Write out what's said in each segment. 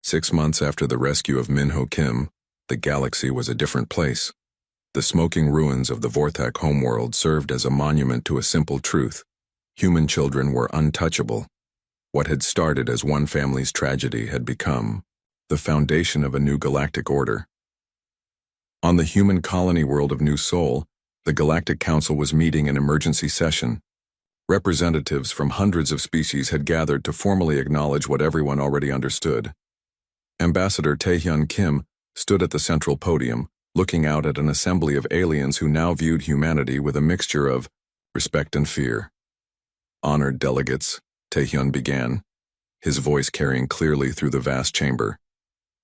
6 months after the rescue of Minho Kim, the galaxy was a different place. The smoking ruins of the Vorthak homeworld served as a monument to a simple truth. Human children were untouchable. What had started as one family's tragedy had become the foundation of a new galactic order. On the human colony world of New Sol, the Galactic Council was meeting in emergency session. Representatives from hundreds of species had gathered to formally acknowledge what everyone already understood. Ambassador Taehyun Kim stood at the central podium, looking out at an assembly of aliens who now viewed humanity with a mixture of respect and fear. Honored delegates, Taehyun began, his voice carrying clearly through the vast chamber.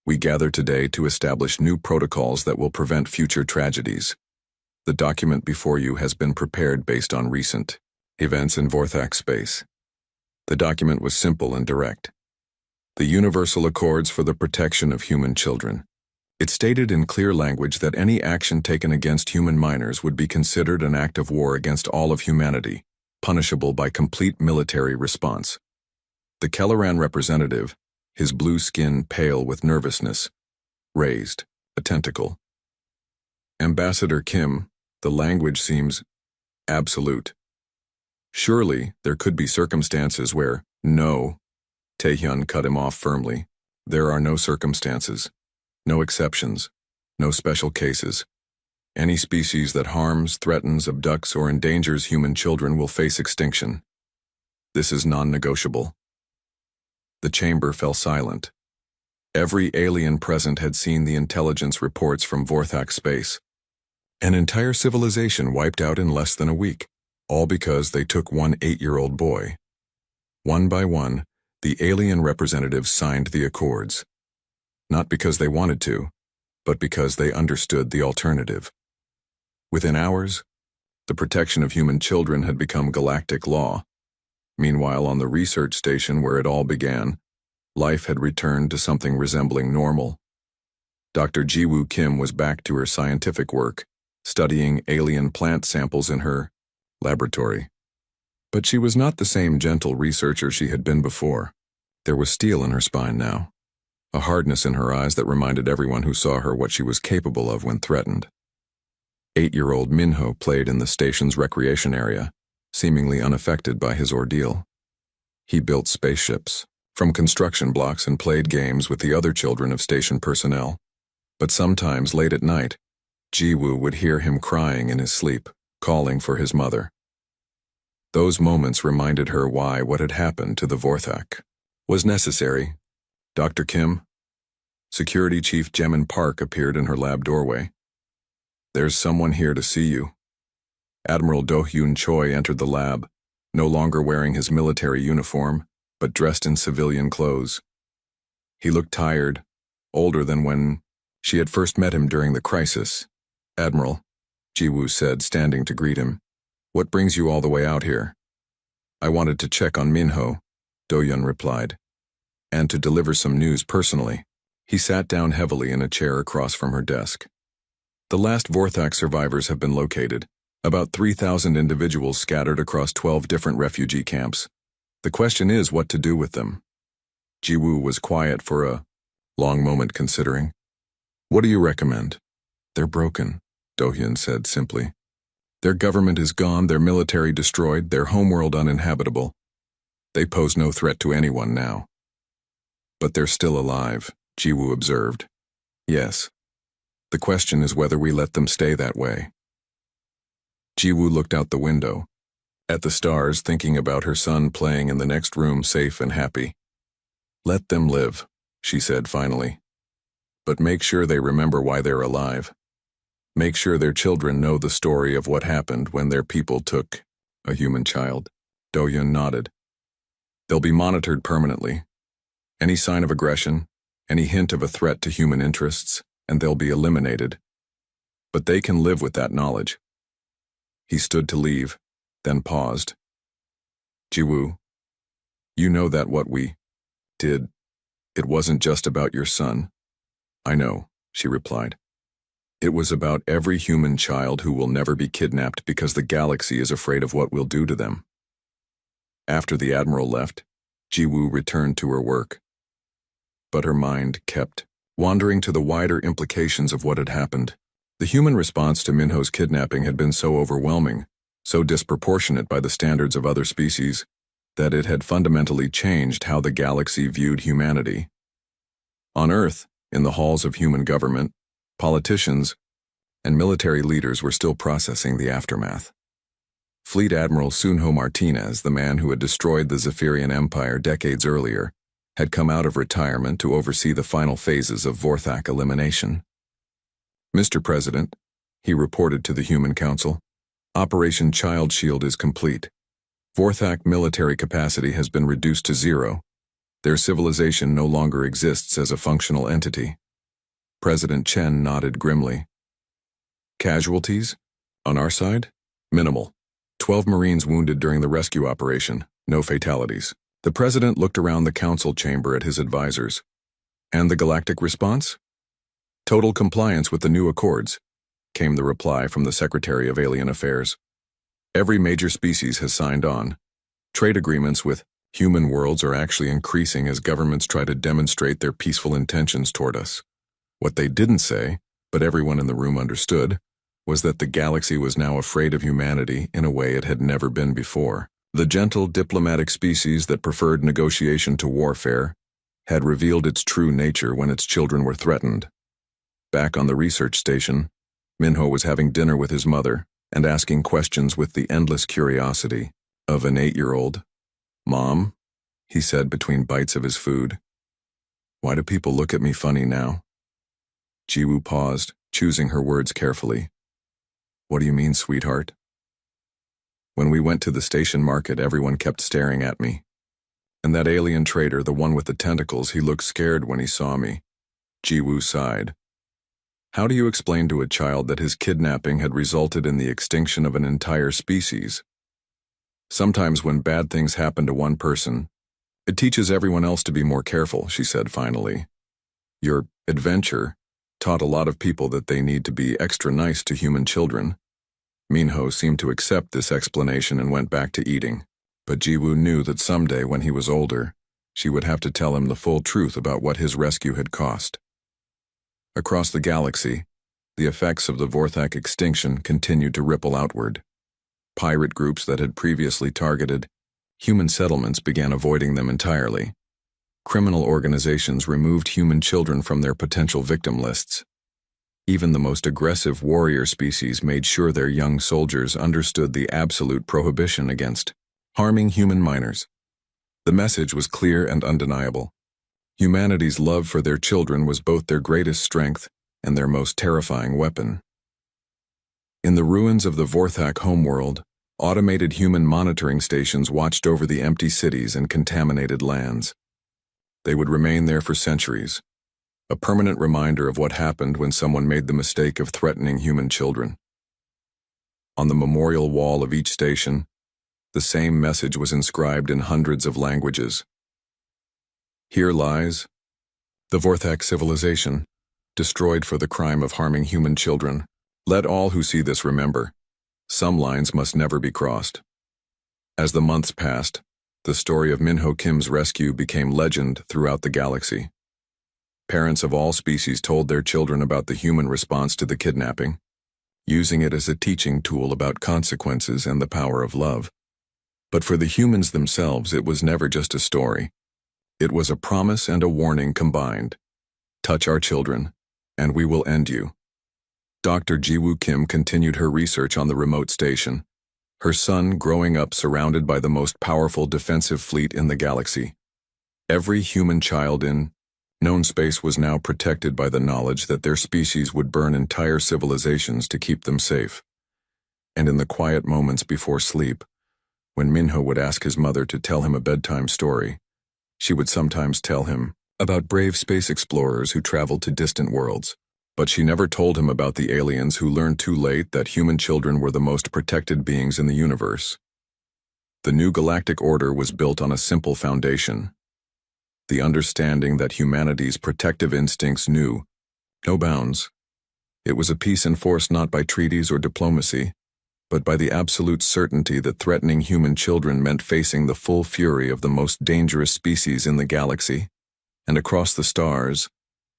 We gather today to establish new protocols that will prevent future tragedies. The document before you has been prepared based on recent events in Vorthak space. The document was simple and direct. The Universal Accords for the Protection of Human Children. It stated in clear language that any action taken against human minors would be considered an act of war against all of humanity, punishable by complete military response. The Kelleran representative, his blue skin pale with nervousness, raised a tentacle. Ambassador Kim, the language seems absolute. Surely there could be circumstances where, no, Taehyun cut him off firmly. There are no circumstances, no exceptions, no special cases. Any species that harms, threatens, abducts, or endangers human children will face extinction. This is non-negotiable. The chamber fell silent. Every alien present had seen the intelligence reports from Vorthak space. An entire civilization wiped out in less than a week, all because they took one 8-year-old boy. One by one, the alien representatives signed the accords. Not because they wanted to, but because they understood the alternative. Within hours, the protection of human children had become galactic law. Meanwhile, on the research station where it all began, life had returned to something resembling normal. Dr. Jiwoo Kim was back to her scientific work, studying alien plant samples in her laboratory. But she was not the same gentle researcher she had been before. There was steel in her spine now, a hardness in her eyes that reminded everyone who saw her what she was capable of when threatened. 8-year-old Minho played in the station's recreation area, seemingly unaffected by his ordeal. He built spaceships from construction blocks and played games with the other children of station personnel. But sometimes late at night, Jiwoo would hear him crying in his sleep, calling for his mother. Those moments reminded her why what had happened to the Vorthak was necessary. Dr. Kim, Security Chief Jemin Park appeared in her lab doorway. There's someone here to see you. Admiral Do-hyun Choi entered the lab, no longer wearing his military uniform, but dressed in civilian clothes. He looked tired, older than when she had first met him during the crisis. Admiral, Jiwoo said, standing to greet him. What brings you all the way out here? I wanted to check on Minho, Do-hyun replied, and to deliver some news personally. He sat down heavily in a chair across from her desk. The last Vorthak survivors have been located, about 3,000 individuals scattered across 12 different refugee camps. The question is what to do with them. Jiwoo was quiet for a long moment, considering. What do you recommend? They're broken, Do-hyun said simply. Their government is gone, their military destroyed, their homeworld uninhabitable. They pose no threat to anyone now. But they're still alive, Jiwoo observed. Yes. The question is whether we let them stay that way. Jiwoo looked out the window, at the stars, thinking about her son playing in the next room, safe and happy. Let them live, she said finally. But make sure they remember why they're alive. Make sure their children know the story of what happened when their people took a human child. Do-hyun nodded. They'll be monitored permanently. Any sign of aggression, any hint of a threat to human interests, and they'll be eliminated. But they can live with that knowledge. He stood to leave, then paused. Jiwoo, you know that what we did, it wasn't just about your son. I know, she replied. It was about every human child who will never be kidnapped because the galaxy is afraid of what we'll do to them. After the Admiral left, Jiwoo returned to her work. but her mind kept wandering to the wider implications of what had happened. The human response to Minho's kidnapping had been so overwhelming, so disproportionate by the standards of other species, that it had fundamentally changed how the galaxy viewed humanity. On Earth, in the halls of human government, politicians and military leaders were still processing the aftermath. Fleet Admiral Sunho Martinez, the man who had destroyed the Zephyrian Empire decades earlier, had come out of retirement to oversee the final phases of Vorthak elimination. "Mr. President," he reported to the Human Council, "Operation Child Shield is complete. Vorthak military capacity has been reduced to 0. Their civilization no longer exists as a functional entity." President Chen nodded grimly. "Casualties? On our side? Minimal. 12 Marines wounded during the rescue operation, no fatalities." The president looked around the council chamber at his advisors. "And the galactic response?" "Total compliance with the new accords," came the reply from the Secretary of Alien Affairs. "Every major species has signed on. Trade agreements with human worlds are actually increasing as governments try to demonstrate their peaceful intentions toward us." What they didn't say, but everyone in the room understood, was that the galaxy was now afraid of humanity in a way it had never been before. The gentle, diplomatic species that preferred negotiation to warfare had revealed its true nature when its children were threatened. Back on the research station, Minho was having dinner with his mother and asking questions with the endless curiosity of an 8-year-old. "Mom," he said between bites of his food, "why do people look at me funny now?" Jiwoo paused, choosing her words carefully. "What do you mean, sweetheart?" "When we went to the station market, everyone kept staring at me. And that alien trader, the one with the tentacles, he looked scared when he saw me." Jiwoo sighed. "How do you explain to a child that his kidnapping had resulted in the extinction of an entire species? Sometimes when bad things happen to one person, it teaches everyone else to be more careful," she said finally. "Your adventure taught a lot of people that they need to be extra nice to human children." Minho seemed to accept this explanation and went back to eating, but Jiwoo knew that someday when he was older, she would have to tell him the full truth about what his rescue had cost. Across the galaxy, the effects of the Vorthak extinction continued to ripple outward. Pirate groups that had previously targeted human settlements began avoiding them entirely. Criminal organizations removed human children from their potential victim lists. Even the most aggressive warrior species made sure their young soldiers understood the absolute prohibition against harming human minors. The message was clear and undeniable. Humanity's love for their children was both their greatest strength and their most terrifying weapon. In the ruins of the Vorthak homeworld, automated human monitoring stations watched over the empty cities and contaminated lands. They would remain there for centuries, a permanent reminder of what happened when someone made the mistake of threatening human children. On the memorial wall of each station, the same message was inscribed in hundreds of languages. "Here lies the Vorthak civilization, destroyed for the crime of harming human children. Let all who see this remember, some lines must never be crossed." As the months passed, the story of Minho Kim's rescue became legend throughout the galaxy. Parents of all species told their children about the human response to the kidnapping, using it as a teaching tool about consequences and the power of love. But for the humans themselves, it was never just a story. It was a promise and a warning combined. Touch our children, and we will end you. Dr. Jiwoo Kim continued her research on the remote station, her son growing up surrounded by the most powerful defensive fleet in the galaxy. Every human child in known space was now protected by the knowledge that their species would burn entire civilizations to keep them safe. And in the quiet moments before sleep, when Minho would ask his mother to tell him a bedtime story, she would sometimes tell him about brave space explorers who traveled to distant worlds. But she never told him about the aliens who learned too late that human children were the most protected beings in the universe. The new galactic order was built on a simple foundation: the understanding that humanity's protective instincts knew no bounds. It was a peace enforced not by treaties or diplomacy, but by the absolute certainty that threatening human children meant facing the full fury of the most dangerous species in the galaxy. And across the stars,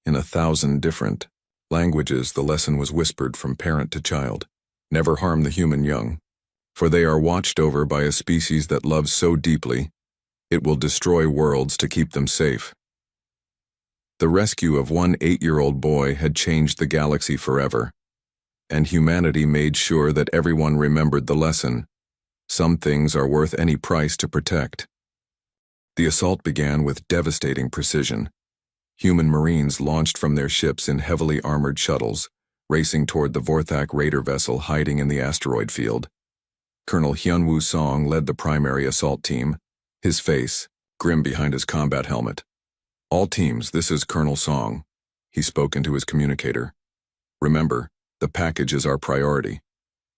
in 1,000 different languages, the lesson was whispered from parent to child. Never harm the human young, for they are watched over by a species that loves so deeply, it will destroy worlds to keep them safe. The rescue of one 8-year-old boy had changed the galaxy forever, and humanity made sure that everyone remembered the lesson. Some things are worth any price to protect. The assault began with devastating precision. Human Marines launched from their ships in heavily armored shuttles, racing toward the Vorthak raider vessel hiding in the asteroid field. Colonel Hyunwoo Song led the primary assault team, his face grim behind his combat helmet. "All teams, this is Colonel Song," he spoke into his communicator. "Remember, the package is our priority.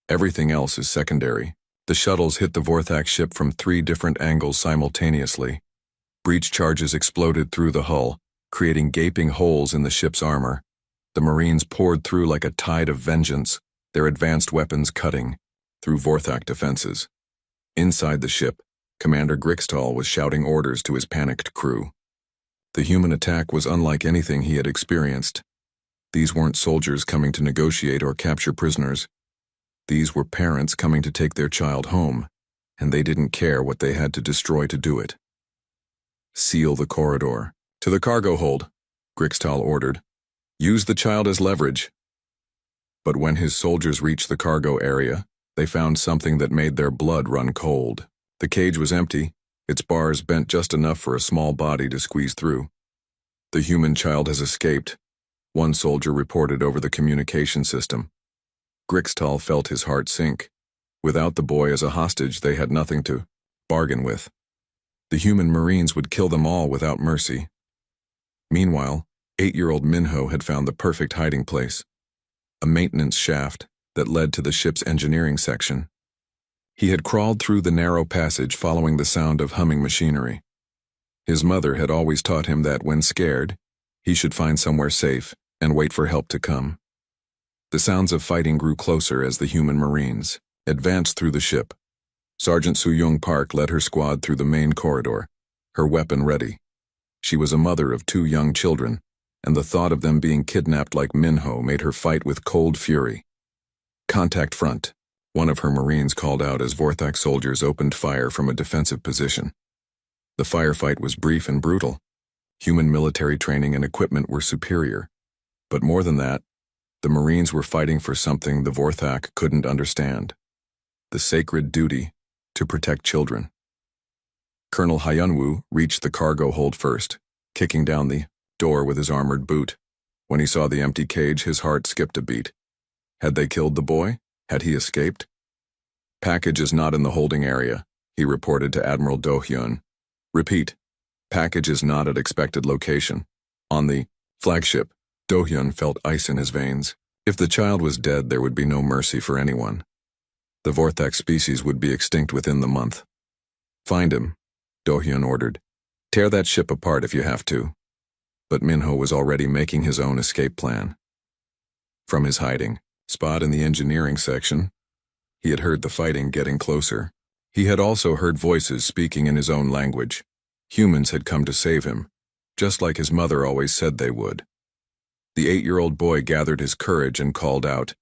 Everything else is secondary." The shuttles hit the Vorthak ship from 3 different angles simultaneously. Breach charges exploded through the hull, creating gaping holes in the ship's armor. The Marines poured through like a tide of vengeance, their advanced weapons cutting through Vorthak defenses. Inside the ship, Commander Grixtal was shouting orders to his panicked crew. The human attack was unlike anything he had experienced. These weren't soldiers coming to negotiate or capture prisoners. These were parents coming to take their child home, and they didn't care what they had to destroy to do it. "Seal the corridor." "To the cargo hold," Grixtal ordered. "Use the child as leverage." But when his soldiers reached the cargo area, they found something that made their blood run cold. The cage was empty, its bars bent just enough for a small body to squeeze through. "The human child has escaped," one soldier reported over the communication system. Grixtal felt his heart sink. Without the boy as a hostage, they had nothing to bargain with. The human Marines would kill them all without mercy. Meanwhile, 8-year-old Minho had found the perfect hiding place, a maintenance shaft that led to the ship's engineering section. He had crawled through the narrow passage following the sound of humming machinery. His mother had always taught him that when scared, he should find somewhere safe and wait for help to come. The sounds of fighting grew closer as the human Marines advanced through the ship. Sergeant Soo-young Park led her squad through the main corridor, her weapon ready. She was a mother of 2 young children, and the thought of them being kidnapped like Minho made her fight with cold fury. "Contact front," one of her Marines called out as Vorthak soldiers opened fire from a defensive position. The firefight was brief and brutal. Human military training and equipment were superior. But more than that, the Marines were fighting for something the Vorthak couldn't understand: the sacred duty to protect children. Colonel Hyunwoo reached the cargo hold first, kicking down the door with his armored boot. When he saw the empty cage, his heart skipped a beat. Had they killed the boy? Had he escaped? "Package is not in the holding area," he reported to Admiral Do-hyun. "Repeat, package is not at expected location." On the flagship, Do-hyun felt ice in his veins. If the child was dead, there would be no mercy for anyone. The Vorthak species would be extinct within the month. "Find him," Do-hyun ordered. "Tear that ship apart if you have to." But Minho was already making his own escape plan. From his hiding spot in the engineering section, he had heard the fighting getting closer. He had also heard voices speaking in his own language. Humans had come to save him, just like his mother always said they would. The 8-year-old boy gathered his courage and called out,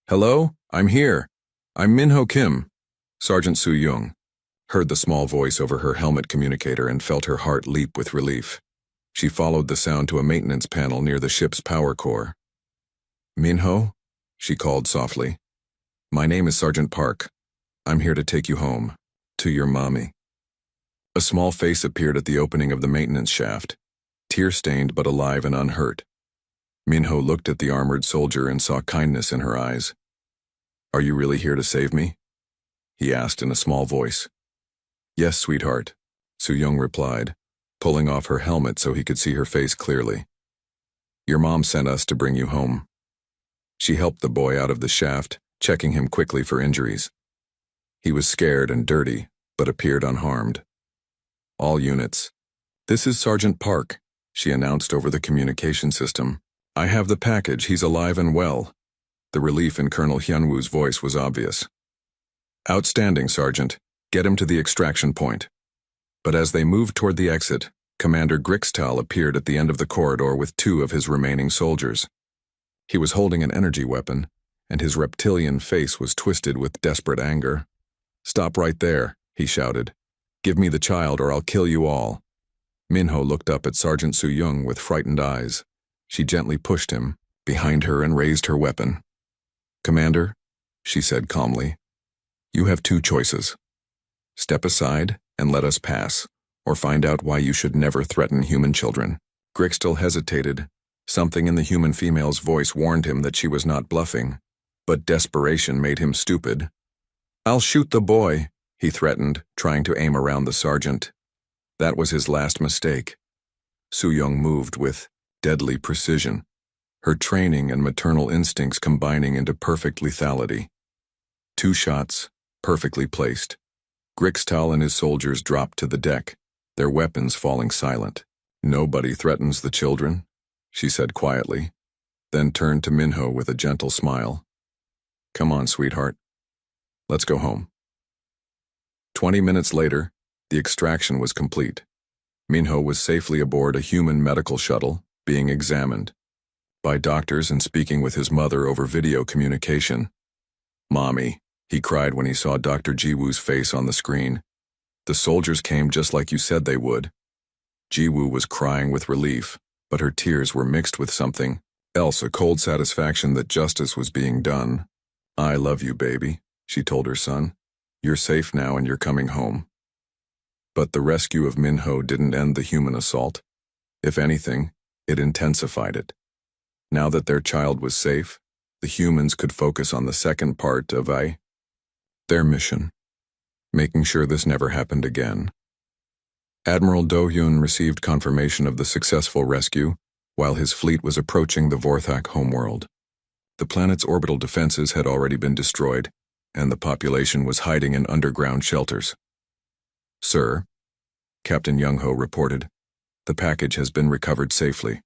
"Hello, I'm here. I'm Minho Kim." Sergeant Soo-young heard the small voice over her helmet communicator and felt her heart leap with relief. She followed the sound to a maintenance panel near the ship's power core. "Minho?" she called softly. "My name is Sergeant Park. I'm here to take you home, to your mommy." A small face appeared at the opening of the maintenance shaft, tear-stained but alive and unhurt. Minho looked at the armored soldier and saw kindness in her eyes. "Are you really here to save me?" he asked in a small voice. "Yes, sweetheart," Soo-young replied, pulling off her helmet so he could see her face clearly. "Your mom sent us to bring you home." She helped the boy out of the shaft, checking him quickly for injuries. He was scared and dirty, but appeared unharmed. "All units. This is Sergeant Park," she announced over the communication system. "I have the package. He's alive and well." The relief in Colonel Hyunwoo's voice was obvious. "Outstanding, Sergeant. Get him to the extraction point." But as they moved toward the exit, Commander Grixtal appeared at the end of the corridor with two of his remaining soldiers. He was holding an energy weapon, and his reptilian face was twisted with desperate anger. "Stop right there," he shouted. "Give me the child or I'll kill you all." Minho looked up at Sergeant Su-young with frightened eyes. She gently pushed him behind her and raised her weapon. "Commander," she said calmly, "you have two choices. Step aside and let us pass, or find out why you should never threaten human children." Grixtal hesitated. Something in the human female's voice warned him that she was not bluffing, but desperation made him stupid. "I'll shoot the boy," he threatened, trying to aim around the sergeant. That was his last mistake. Su-young moved with deadly precision, her training and maternal instincts combining into perfect lethality. 2 shots, perfectly placed. Grixtal and his soldiers dropped to the deck, their weapons falling silent. "Nobody threatens the children," she said quietly, then turned to Minho with a gentle smile. "Come on, sweetheart. Let's go home." 20 minutes later, the extraction was complete. Minho was safely aboard a human medical shuttle, being examined by doctors and speaking with his mother over video communication. "Mommy," he cried when he saw Dr. Jiwoo's face on the screen. "The soldiers came just like you said they would." Jiwoo was crying with relief, but her tears were mixed with something else, a cold satisfaction that justice was being done. "I love you, baby," she told her son. "You're safe now and you're coming home." But the rescue of Minho didn't end the human assault. If anything, it intensified it. Now that their child was safe, the humans could focus on the second part of their mission, making sure this never happened again. Admiral Do-hyun received confirmation of the successful rescue while his fleet was approaching the Vorthak homeworld. The planet's orbital defenses had already been destroyed, and the population was hiding in underground shelters. "Sir," Captain Young-ho reported, "the package has been recovered safely.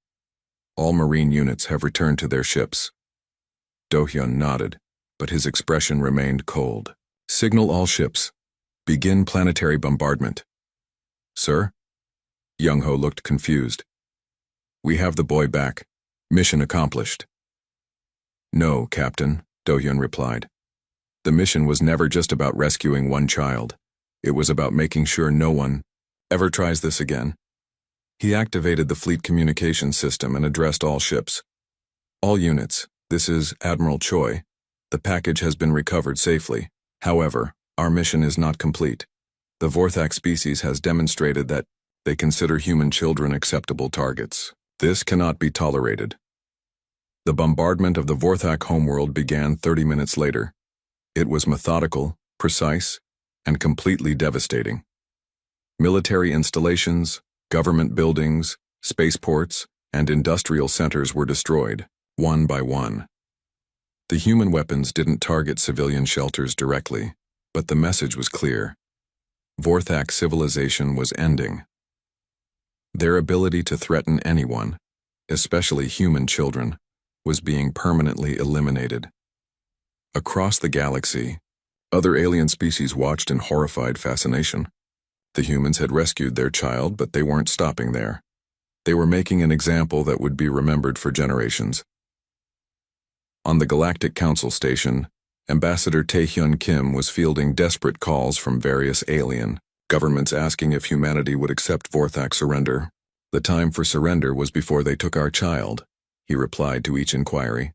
All Marine units have returned to their ships." Do-hyun nodded, but his expression remained cold. "Signal all ships. Begin planetary bombardment." "Sir?" Young-ho looked confused. "We have the boy back. Mission accomplished." "No, Captain," Do-hyun replied. "The mission was never just about rescuing one child. It was about making sure no one ever tries this again." He activated the fleet communication system and addressed all ships. "All units, this is Admiral Choi. The package has been recovered safely. However, our mission is not complete. The Vorthak species has demonstrated that they consider human children acceptable targets. This cannot be tolerated." The bombardment of the Vorthak homeworld began 30 minutes later. It was methodical, precise, and completely devastating. Military installations, government buildings, spaceports, and industrial centers were destroyed, one by one. The human weapons didn't target civilian shelters directly, but the message was clear. Vorthak civilization was ending. Their ability to threaten anyone, especially human children, was being permanently eliminated. Across the galaxy, other alien species watched in horrified fascination. The humans had rescued their child, but they weren't stopping there. They were making an example that would be remembered for generations. On the Galactic Council Station, Ambassador Tae-hyun Kim was fielding desperate calls from various alien governments asking if humanity would accept Vorthak surrender. "The time for surrender was before they took our child," he replied to each inquiry.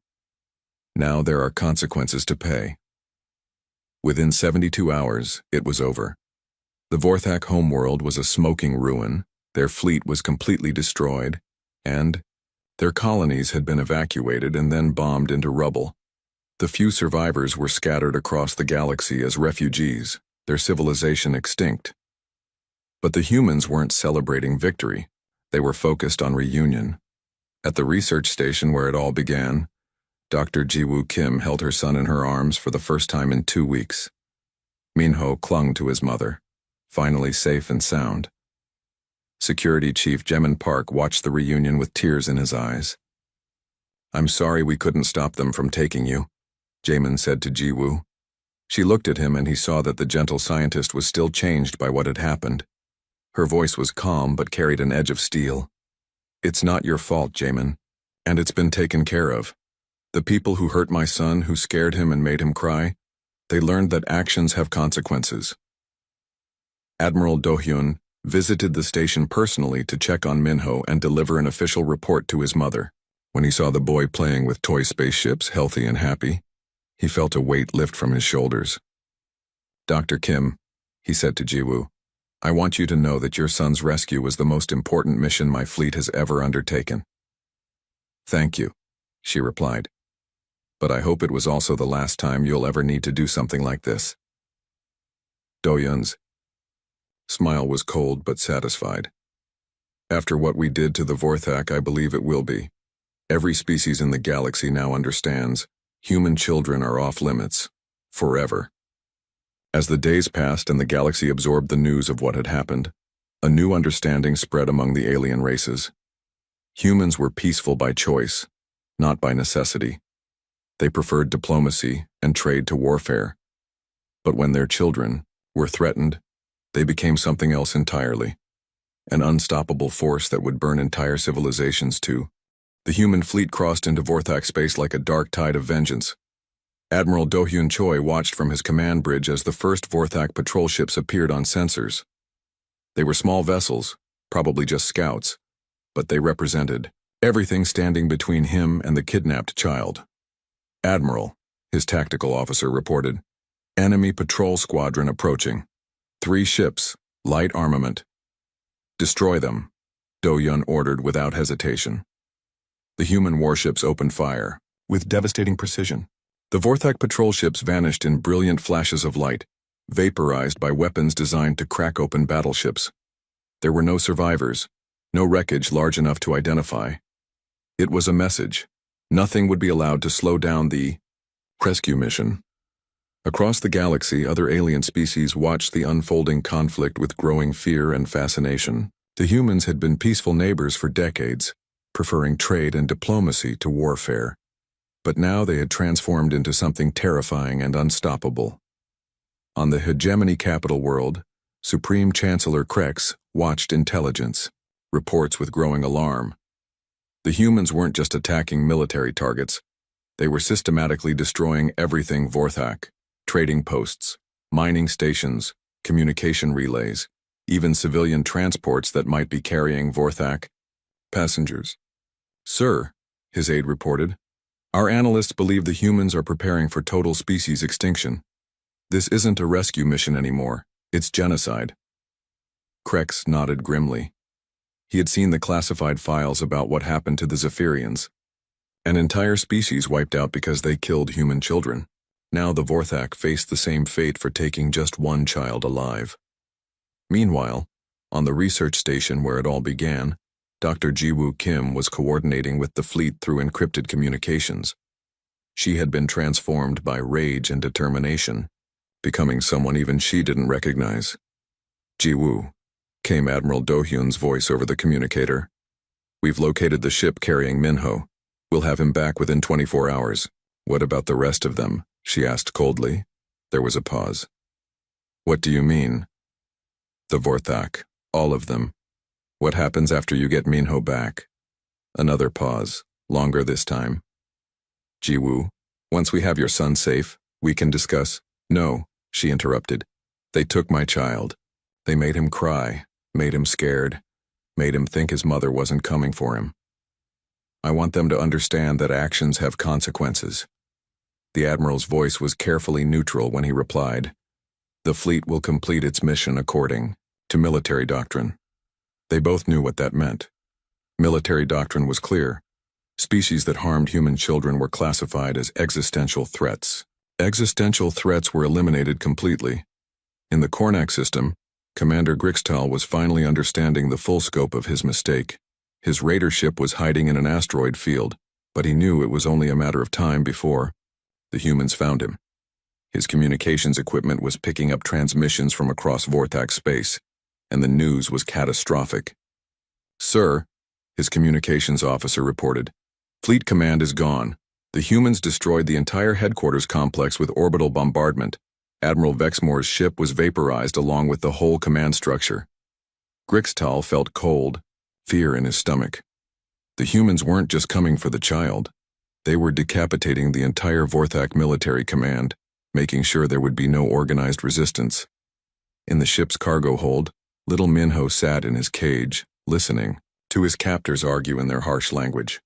"Now there are consequences to pay." Within 72 hours, it was over. The Vorthak homeworld was a smoking ruin, their fleet was completely destroyed, and their colonies had been evacuated and then bombed into rubble. The few survivors were scattered across the galaxy as refugees, their civilization extinct. But the humans weren't celebrating victory. They were focused on reunion. At the research station where it all began, Dr. Jiwoo Kim held her son in her arms for the first time in 2 weeks. Minho clung to his mother, finally safe and sound. Security Chief Jaemin Park watched the reunion with tears in his eyes. "I'm sorry we couldn't stop them from taking you," Jaemin said to Jiwoo. She looked at him and he saw that the gentle scientist was still changed by what had happened. Her voice was calm but carried an edge of steel. "It's not your fault, Jamin, and it's been taken care of. The people who hurt my son, who scared him and made him cry, they learned that actions have consequences." Admiral Do-hyun visited the station personally to check on Minho and deliver an official report to his mother. When he saw the boy playing with toy spaceships, healthy and happy, he felt a weight lift from his shoulders. "Dr. Kim," he said to Jiwoo, "I want you to know that your son's rescue was the most important mission my fleet has ever undertaken." "Thank you," she replied. "But I hope it was also the last time you'll ever need to do something like this." Do-hyun's smile was cold but satisfied. "After what we did to the Vorthak, I believe it will be. Every species in the galaxy now understands human children are off limits, forever." As the days passed and the galaxy absorbed the news of what had happened, a new understanding spread among the alien races. Humans were peaceful by choice, not by necessity. They preferred diplomacy and trade to warfare. But when their children were threatened, they became something else entirely, an unstoppable force that would burn entire civilizations too. The human fleet crossed into Vorthak space like a dark tide of vengeance. Admiral Do-hyun Choi watched from his command bridge as the first Vorthak patrol ships appeared on sensors. They were small vessels, probably just scouts, but they represented everything standing between him and the kidnapped child. "Admiral," his tactical officer reported, "enemy patrol squadron approaching. 3 ships, light armament. Destroy them," Do-hyun ordered without hesitation. The human warships opened fire, with devastating precision. The Vorthak patrol ships vanished in brilliant flashes of light, vaporized by weapons designed to crack open battleships. There were no survivors, no wreckage large enough to identify. It was a message. Nothing would be allowed to slow down the rescue mission. Across the galaxy, other alien species watched the unfolding conflict with growing fear and fascination. The humans had been peaceful neighbors for decades, preferring trade and diplomacy to warfare. But now they had transformed into something terrifying and unstoppable. On the hegemony capital world, Supreme Chancellor Krex watched intelligence, reports with growing alarm. The humans weren't just attacking military targets. They were systematically destroying everything Vorthak: trading posts, mining stations, communication relays, even civilian transports that might be carrying Vorthak passengers. "Sir," his aide reported, "our analysts believe the humans are preparing for total species extinction. This isn't a rescue mission anymore, it's genocide." Krex nodded grimly. He had seen the classified files about what happened to the Zephyrians. An entire species wiped out because they killed human children. Now the Vorthak faced the same fate for taking just one child alive. Meanwhile, on the research station where it all began, Dr. Jiwoo Kim was coordinating with the fleet through encrypted communications. She had been transformed by rage and determination, becoming someone even she didn't recognize. "Jiwoo," came Admiral Do-hyun's voice over the communicator. "We've located the ship carrying Minho. We'll have him back within 24 hours. What about the rest of them?" she asked coldly. There was a pause. "What do you mean?" "The Vorthak, all of them. What happens after you get Minho back?" Another pause, longer this time. "Jiwoo, once we have your son safe, we can discuss." "No," she interrupted. "They took my child. They made him cry, made him scared, made him think his mother wasn't coming for him. I want them to understand that actions have consequences." The Admiral's voice was carefully neutral when he replied, "The fleet will complete its mission according to military doctrine." They both knew what that meant. Military doctrine was clear. Species that harmed human children were classified as existential threats. Existential threats were eliminated completely. In the Kornak system, Commander Grixtal was finally understanding the full scope of his mistake. His raider ship was hiding in an asteroid field, but he knew it was only a matter of time before the humans found him. His communications equipment was picking up transmissions from across Vorthak space, and the news was catastrophic. "Sir," his communications officer reported, "Fleet Command is gone. The humans destroyed the entire headquarters complex with orbital bombardment. Admiral Vexmore's ship was vaporized along with the whole command structure." Grixtal felt cold, fear in his stomach. The humans weren't just coming for the child. They were decapitating the entire Vorthak military command, making sure there would be no organized resistance. In the ship's cargo hold, little Minho sat in his cage, listening to his captors argue in their harsh language.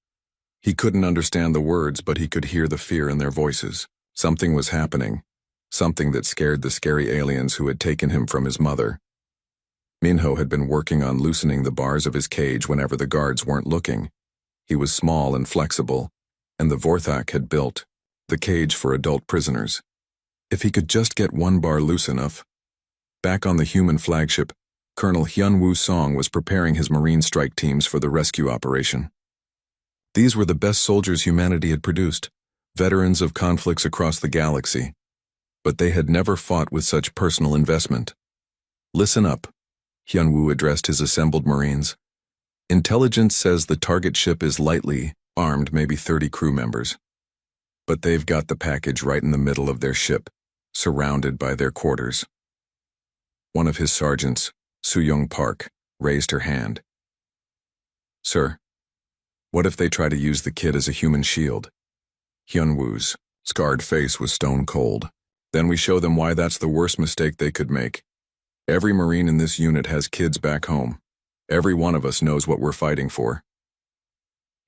He couldn't understand the words, but he could hear the fear in their voices. Something was happening, something that scared the scary aliens who had taken him from his mother. Minho had been working on loosening the bars of his cage whenever the guards weren't looking. He was small and flexible, and the Vorthak had built the cage for adult prisoners. If he could just get one bar loose enough. Back on the human flagship, Colonel Hyun-woo Song was preparing his Marine strike teams for the rescue operation. These were the best soldiers humanity had produced, veterans of conflicts across the galaxy. But they had never fought with such personal investment. Listen up, Hyun-woo addressed his assembled Marines. Intelligence says the target ship is lightly armed, maybe 30 crew members. But they've got the package right in the middle of their ship, surrounded by their quarters. One of his sergeants, Soo-young Park, raised her hand. Sir, what if they try to use the kid as a human shield? Hyun-woo's scarred face was stone cold. Then we show them why that's the worst mistake they could make. Every Marine in this unit has kids back home. Every one of us knows what we're fighting for.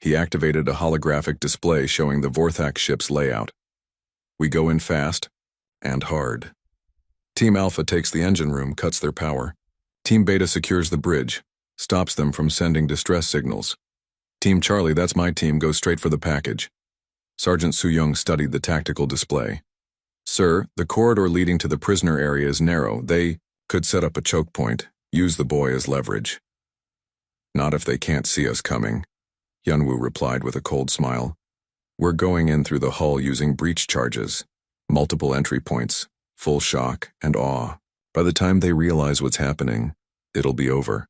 He activated a holographic display showing the Vorthak ship's layout. We go in fast and hard. Team Alpha takes the engine room, cuts their power. Team Beta secures the bridge, stops them from sending distress signals. Team Charlie, that's my team, goes straight for the package. Sergeant Soo-young studied the tactical display. Sir, the corridor leading to the prisoner area is narrow. They could set up a choke point, use the boy as leverage. Not if they can't see us coming, Hyun-woo replied with a cold smile. We're going in through the hull using breach charges, multiple entry points, full shock and awe. By the time they realize what's happening, it'll be over.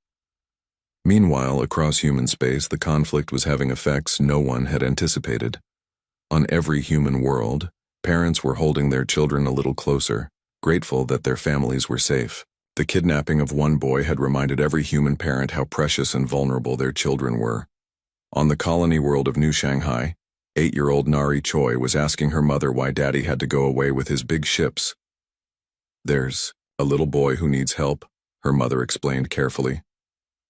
Meanwhile, across human space, the conflict was having effects no one had anticipated. On every human world, parents were holding their children a little closer, grateful that their families were safe. The kidnapping of one boy had reminded every human parent how precious and vulnerable their children were. On the colony world of New Shanghai, 8-year-old Nari Choi was asking her mother why Daddy had to go away with his big ships. There's a little boy who needs help, her mother explained carefully.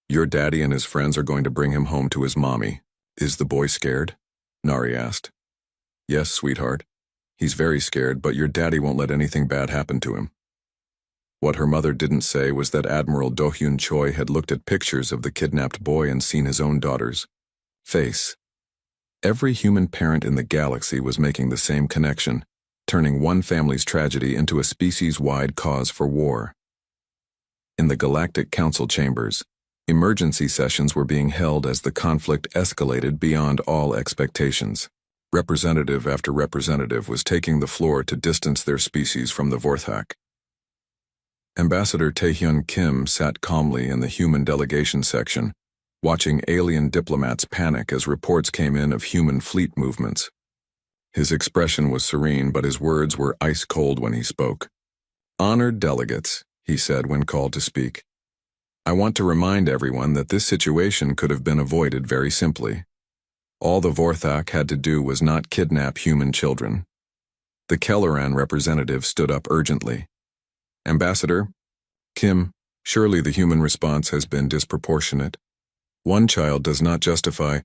Your daddy and his friends are going to bring him home to his mommy. Is the boy scared? Nari asked. Yes, sweetheart. He's very scared, but your daddy won't let anything bad happen to him. What her mother didn't say was that Admiral Do-hyun Choi had looked at pictures of the kidnapped boy and seen his own daughter's face. Every human parent in the galaxy was making the same connection, turning one family's tragedy into a species-wide cause for war. In the Galactic Council chambers, emergency sessions were being held as the conflict escalated beyond all expectations. Representative after representative was taking the floor to distance their species from the Vorthak. Ambassador Taehyun Kim sat calmly in the human delegation section, watching alien diplomats panic as reports came in of human fleet movements. His expression was serene, but his words were ice-cold when he spoke. Honored delegates, he said when called to speak. I want to remind everyone that this situation could have been avoided very simply. All the Vorthak had to do was not kidnap human children. The Kelleran representative stood up urgently. Ambassador Kim, surely the human response has been disproportionate. One child does not justify.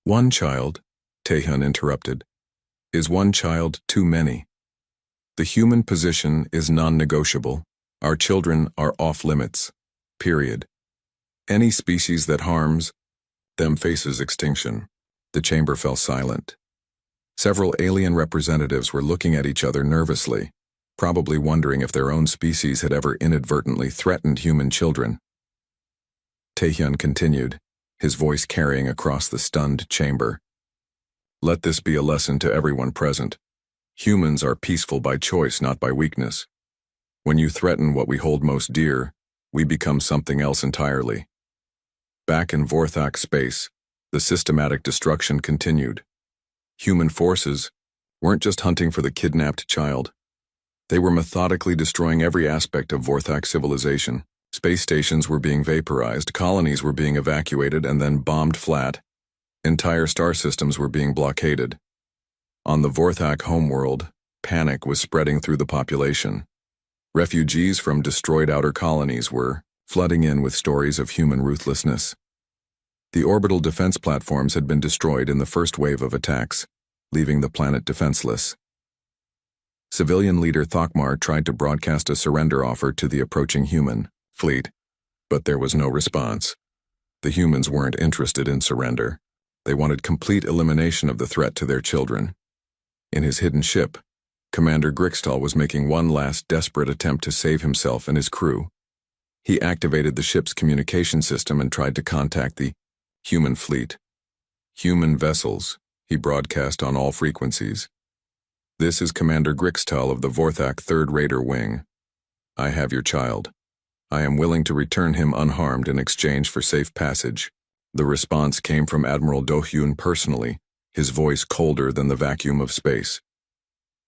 One child, Taehyun interrupted, is one child too many. The human position is non-negotiable. Our children are off limits. Period. Any species that harms them faces extinction. The chamber fell silent. Several alien representatives were looking at each other nervously, probably wondering if their own species had ever inadvertently threatened human children. Taehyun continued, his voice carrying across the stunned chamber. Let this be a lesson to everyone present. Humans are peaceful by choice, not by weakness. When you threaten what we hold most dear, we become something else entirely. Back in Vorthak space, the systematic destruction continued. Human forces weren't just hunting for the kidnapped child. They were methodically destroying every aspect of Vorthak civilization. Space stations were being vaporized, colonies were being evacuated and then bombed flat. Entire star systems were being blockaded. On the Vorthak homeworld, panic was spreading through the population. Refugees from destroyed outer colonies were flooding in with stories of human ruthlessness. The orbital defense platforms had been destroyed in the first wave of attacks, leaving the planet defenseless. Civilian leader Thokmar tried to broadcast a surrender offer to the approaching human fleet, but there was no response. The humans weren't interested in surrender. They wanted complete elimination of the threat to their children. In his hidden ship, Commander Grixtal was making one last desperate attempt to save himself and his crew. He activated the ship's communication system and tried to contact the human fleet. Human vessels, he broadcast on all frequencies. This is Commander Grixtal of the Vorthak 3rd Raider Wing. I have your child. I am willing to return him unharmed in exchange for safe passage. The response came from Admiral Do-hyun personally, his voice colder than the vacuum of space.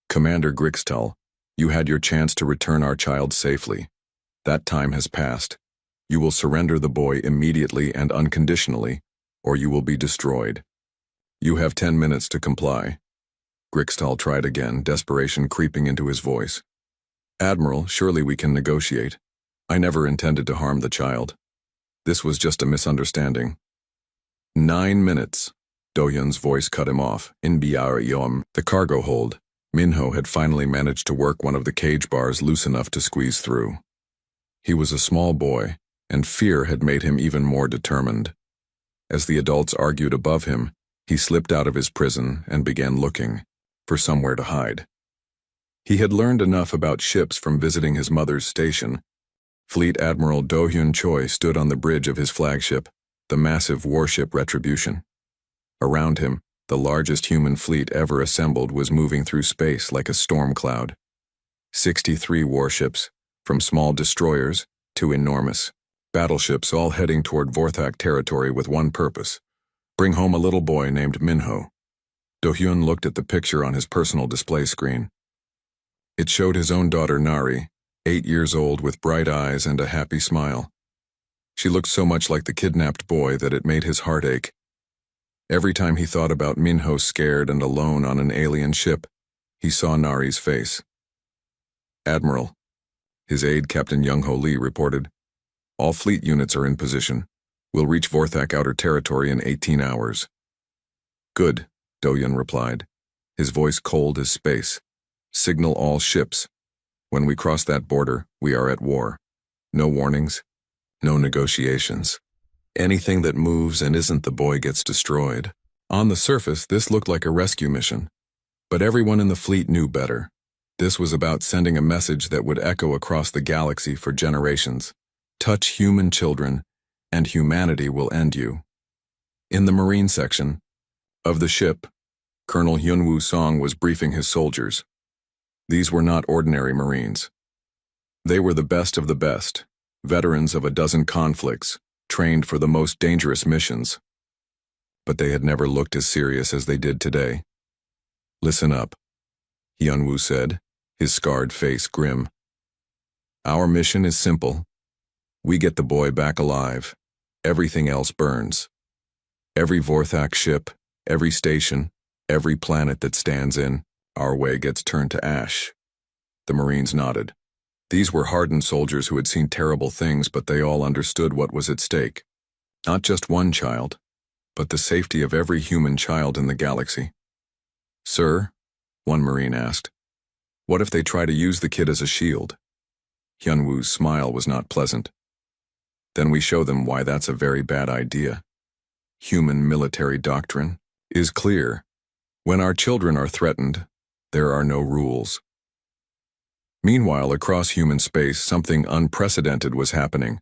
Commander Grixtal, you had your chance to return our child safely. That time has passed. You will surrender the boy immediately and unconditionally, or you will be destroyed. You have 10 minutes to comply. Grixtal tried again, desperation creeping into his voice. Admiral, surely we can negotiate. I never intended to harm the child. This was just a misunderstanding. 9 minutes. Do-hyun's voice cut him off. In Byar-yeom, the cargo hold, Minho had finally managed to work one of the cage bars loose enough to squeeze through. He was a small boy, and fear had made him even more determined. As the adults argued above him, he slipped out of his prison and began looking for somewhere to hide. He had learned enough about ships from visiting his mother's station. Fleet Admiral Do-hyun Choi stood on the bridge of his flagship, the massive warship Retribution. Around him, the largest human fleet ever assembled was moving through space like a storm cloud. 63 warships, from small destroyers to enormous battleships, all heading toward Vorthak territory with one purpose: bring home a little boy named Minho. Do-hyun looked at the picture on his personal display screen. It showed his own daughter Nari, 8 years old with bright eyes and a happy smile. She looked so much like the kidnapped boy that it made his heart ache. Every time he thought about Minho scared and alone on an alien ship, he saw Nari's face. Admiral, his aide Captain Young-ho Lee reported, all fleet units are in position. We'll reach Vorthak outer territory in 18 hours. Good, Do-hyun replied, his voice cold as space. Signal all ships. When we cross that border, we are at war. No warnings, no negotiations. Anything that moves and isn't the boy gets destroyed. On the surface, this looked like a rescue mission. But everyone in the fleet knew better. This was about sending a message that would echo across the galaxy for generations. Touch human children, and humanity will end you. In the Marine section of the ship, Colonel Hyunwoo Song was briefing his soldiers. These were not ordinary Marines. They were the best of the best, veterans of a dozen conflicts, trained for the most dangerous missions. But they had never looked as serious as they did today. Listen up, Hyunwoo said, his scarred face grim. Our mission is simple. We get the boy back alive. Everything else burns. Every Vorthak ship, every station, every planet that stands in our way gets turned to ash. The Marines nodded. These were hardened soldiers who had seen terrible things, but they all understood what was at stake. Not just one child, but the safety of every human child in the galaxy. Sir, one Marine asked, what if they try to use the kid as a shield? Hyunwoo's smile was not pleasant. Then we show them why that's a very bad idea. Human military doctrine is clear. When our children are threatened, there are no rules. Meanwhile, across human space, something unprecedented was happening.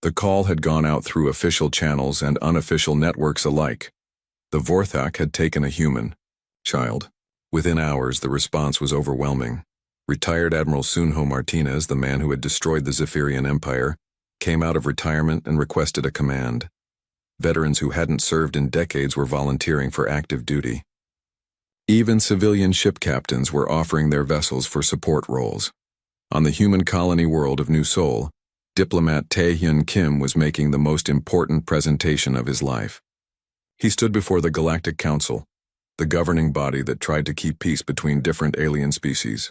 The call had gone out through official channels and unofficial networks alike. The Vorthak had taken a human child. Within hours, the response was overwhelming. Retired Admiral Sunho Martinez, the man who had destroyed the Zephyrian Empire, came out of retirement and requested a command. Veterans who hadn't served in decades were volunteering for active duty. Even civilian ship captains were offering their vessels for support roles. On the human colony world of New Seoul, Diplomat Tae-hyun Kim was making the most important presentation of his life. He stood before the Galactic Council, the governing body that tried to keep peace between different alien species.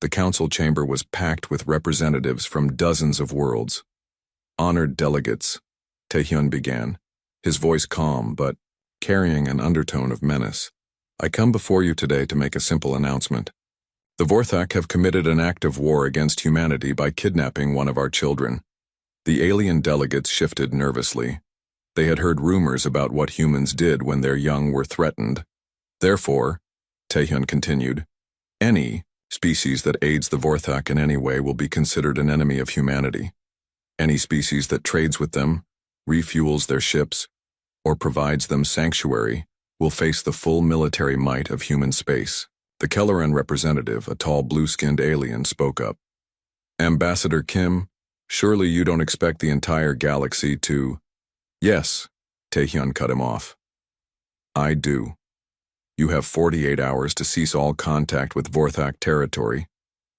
The council chamber was packed with representatives from dozens of worlds. Honored delegates, Tae-hyun began, his voice calm but carrying an undertone of menace. I come before you today to make a simple announcement. The Vorthak have committed an act of war against humanity by kidnapping one of our children. The alien delegates shifted nervously. They had heard rumors about what humans did when their young were threatened. Therefore, Tae-hyun continued, any species that aids the Vorthak in any way will be considered an enemy of humanity. Any species that trades with them, refuels their ships, or provides them sanctuary will face the full military might of human space. The Kelleran representative, a tall blue-skinned alien, spoke up. Ambassador Kim, surely you don't expect the entire galaxy to— Yes, Tae-hyun cut him off. I do. You have 48 hours to cease all contact with Vorthak territory,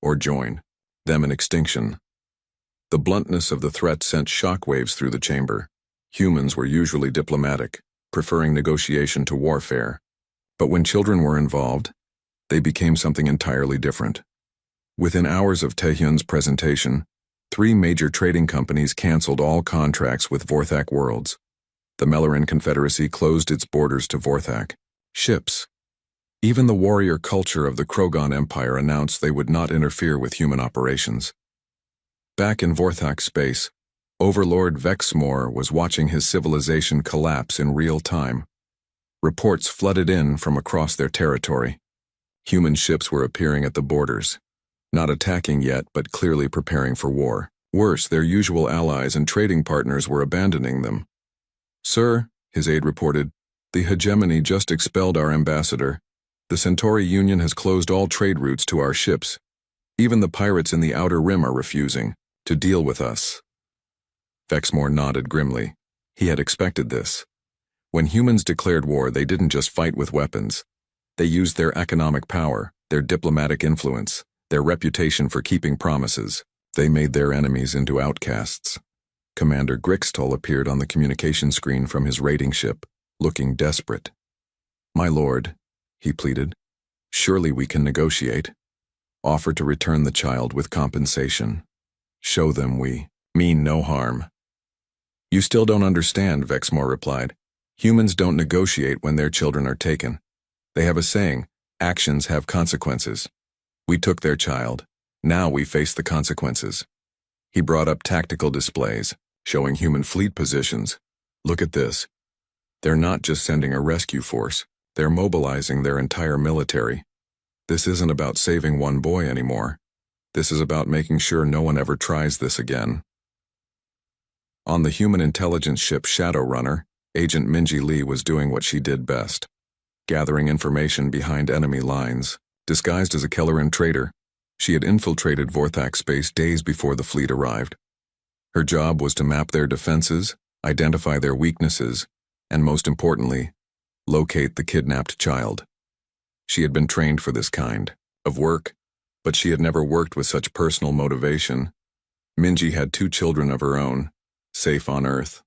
or join them in extinction. The bluntness of the threat sent shockwaves through the chamber. Humans were usually diplomatic, preferring negotiation to warfare. But when children were involved, they became something entirely different. Within hours of Tae-hyun's presentation, 3 major trading companies canceled all contracts with Vorthak worlds. The Melleran Confederacy closed its borders to Vorthak ships. Even the warrior culture of the Krogan Empire announced they would not interfere with human operations. Back in Vorthak space, Overlord Vexmore was watching his civilization collapse in real time. Reports flooded in from across their territory. Human ships were appearing at the borders, not attacking yet but clearly preparing for war. Worse, their usual allies and trading partners were abandoning them. Sir, his aide reported, the hegemony just expelled our ambassador. The Centauri Union has closed all trade routes to our ships. Even the pirates in the Outer Rim are refusing to deal with us. Vexmore nodded grimly. He had expected this. When humans declared war, they didn't just fight with weapons. They used their economic power, their diplomatic influence, their reputation for keeping promises. They made their enemies into outcasts. Commander Grixtol appeared on the communication screen from his raiding ship, looking desperate. My lord, he pleaded, surely we can negotiate. Offer to return the child with compensation. Show them we mean no harm. You still don't understand, Vexmore replied. Humans don't negotiate when their children are taken. They have a saying, actions have consequences. We took their child. Now we face the consequences. He brought up tactical displays, showing human fleet positions. Look at this. They're not just sending a rescue force. They're mobilizing their entire military. This isn't about saving one boy anymore. This is about making sure no one ever tries this again. On the human intelligence ship Shadowrunner, Agent Minji Lee was doing what she did best. Gathering information behind enemy lines. Disguised as a Kelleran trader, she had infiltrated Vorthak space days before the fleet arrived. Her job was to map their defenses, identify their weaknesses, and most importantly, locate the kidnapped child. She had been trained for this kind of work, but she had never worked with such personal motivation. Minji had 2 children of her own, safe on Earth.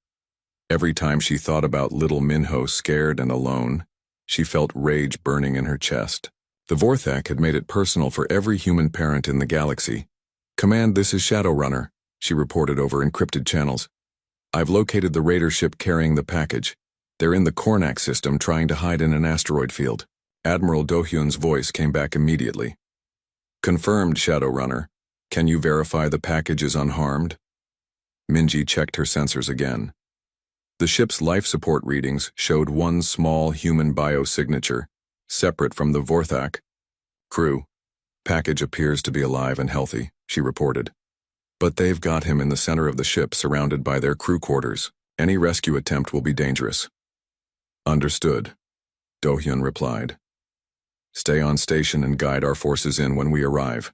Every time she thought about little Minho scared and alone, she felt rage burning in her chest. The Vorthak had made it personal for every human parent in the galaxy. Command, this is Shadowrunner, she reported over encrypted channels. I've located the raider ship carrying the package. They're in the Kornak system trying to hide in an asteroid field. Admiral Do-hyun's voice came back immediately. Confirmed, Shadowrunner. Can you verify the package is unharmed? Minji checked her sensors again. The ship's life support readings showed one small human biosignature, separate from the Vorthak. Crew, package appears to be alive and healthy, she reported. But they've got him in the center of the ship surrounded by their crew quarters. Any rescue attempt will be dangerous. Understood, Do-hyun replied. Stay on station and guide our forces in when we arrive.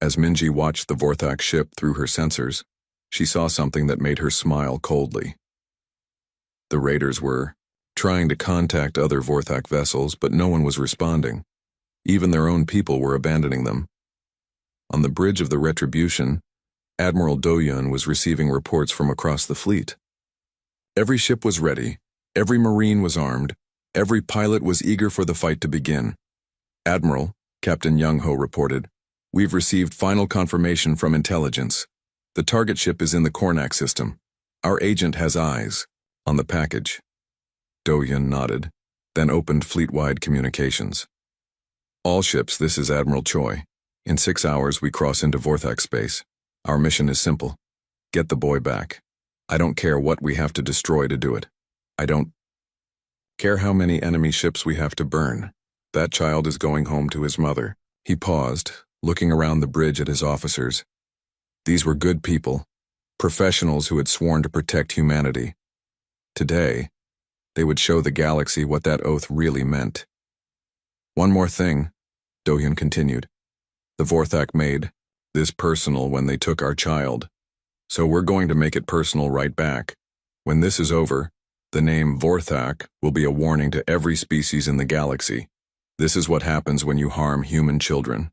As Minji watched the Vorthak ship through her sensors, she saw something that made her smile coldly. The raiders were trying to contact other Vorthak vessels, but no one was responding. Even their own people were abandoning them. On the bridge of the Retribution, Admiral Do-yun was receiving reports from across the fleet. Every ship was ready, every Marine was armed, every pilot was eager for the fight to begin. "Admiral," Captain Young-ho reported, "we've received final confirmation from intelligence. The target ship is in the Cornac system. Our agent has eyes on the package." Do-yun nodded, then opened fleet-wide communications. "All ships, this is Admiral Choi. In 6 hours, we cross into Vorthak space. Our mission is simple. Get the boy back. I don't care what we have to destroy to do it. I don't care how many enemy ships we have to burn. That child is going home to his mother." He paused, looking around the bridge at his officers. These were good people, professionals who had sworn to protect humanity. Today, they would show the galaxy what that oath really meant. "One more thing," Do-yun continued. "The Vorthak made this personal when they took our child. So we're going to make it personal right back. When this is over, the name Vorthak will be a warning to every species in the galaxy. This is what happens when you harm human children."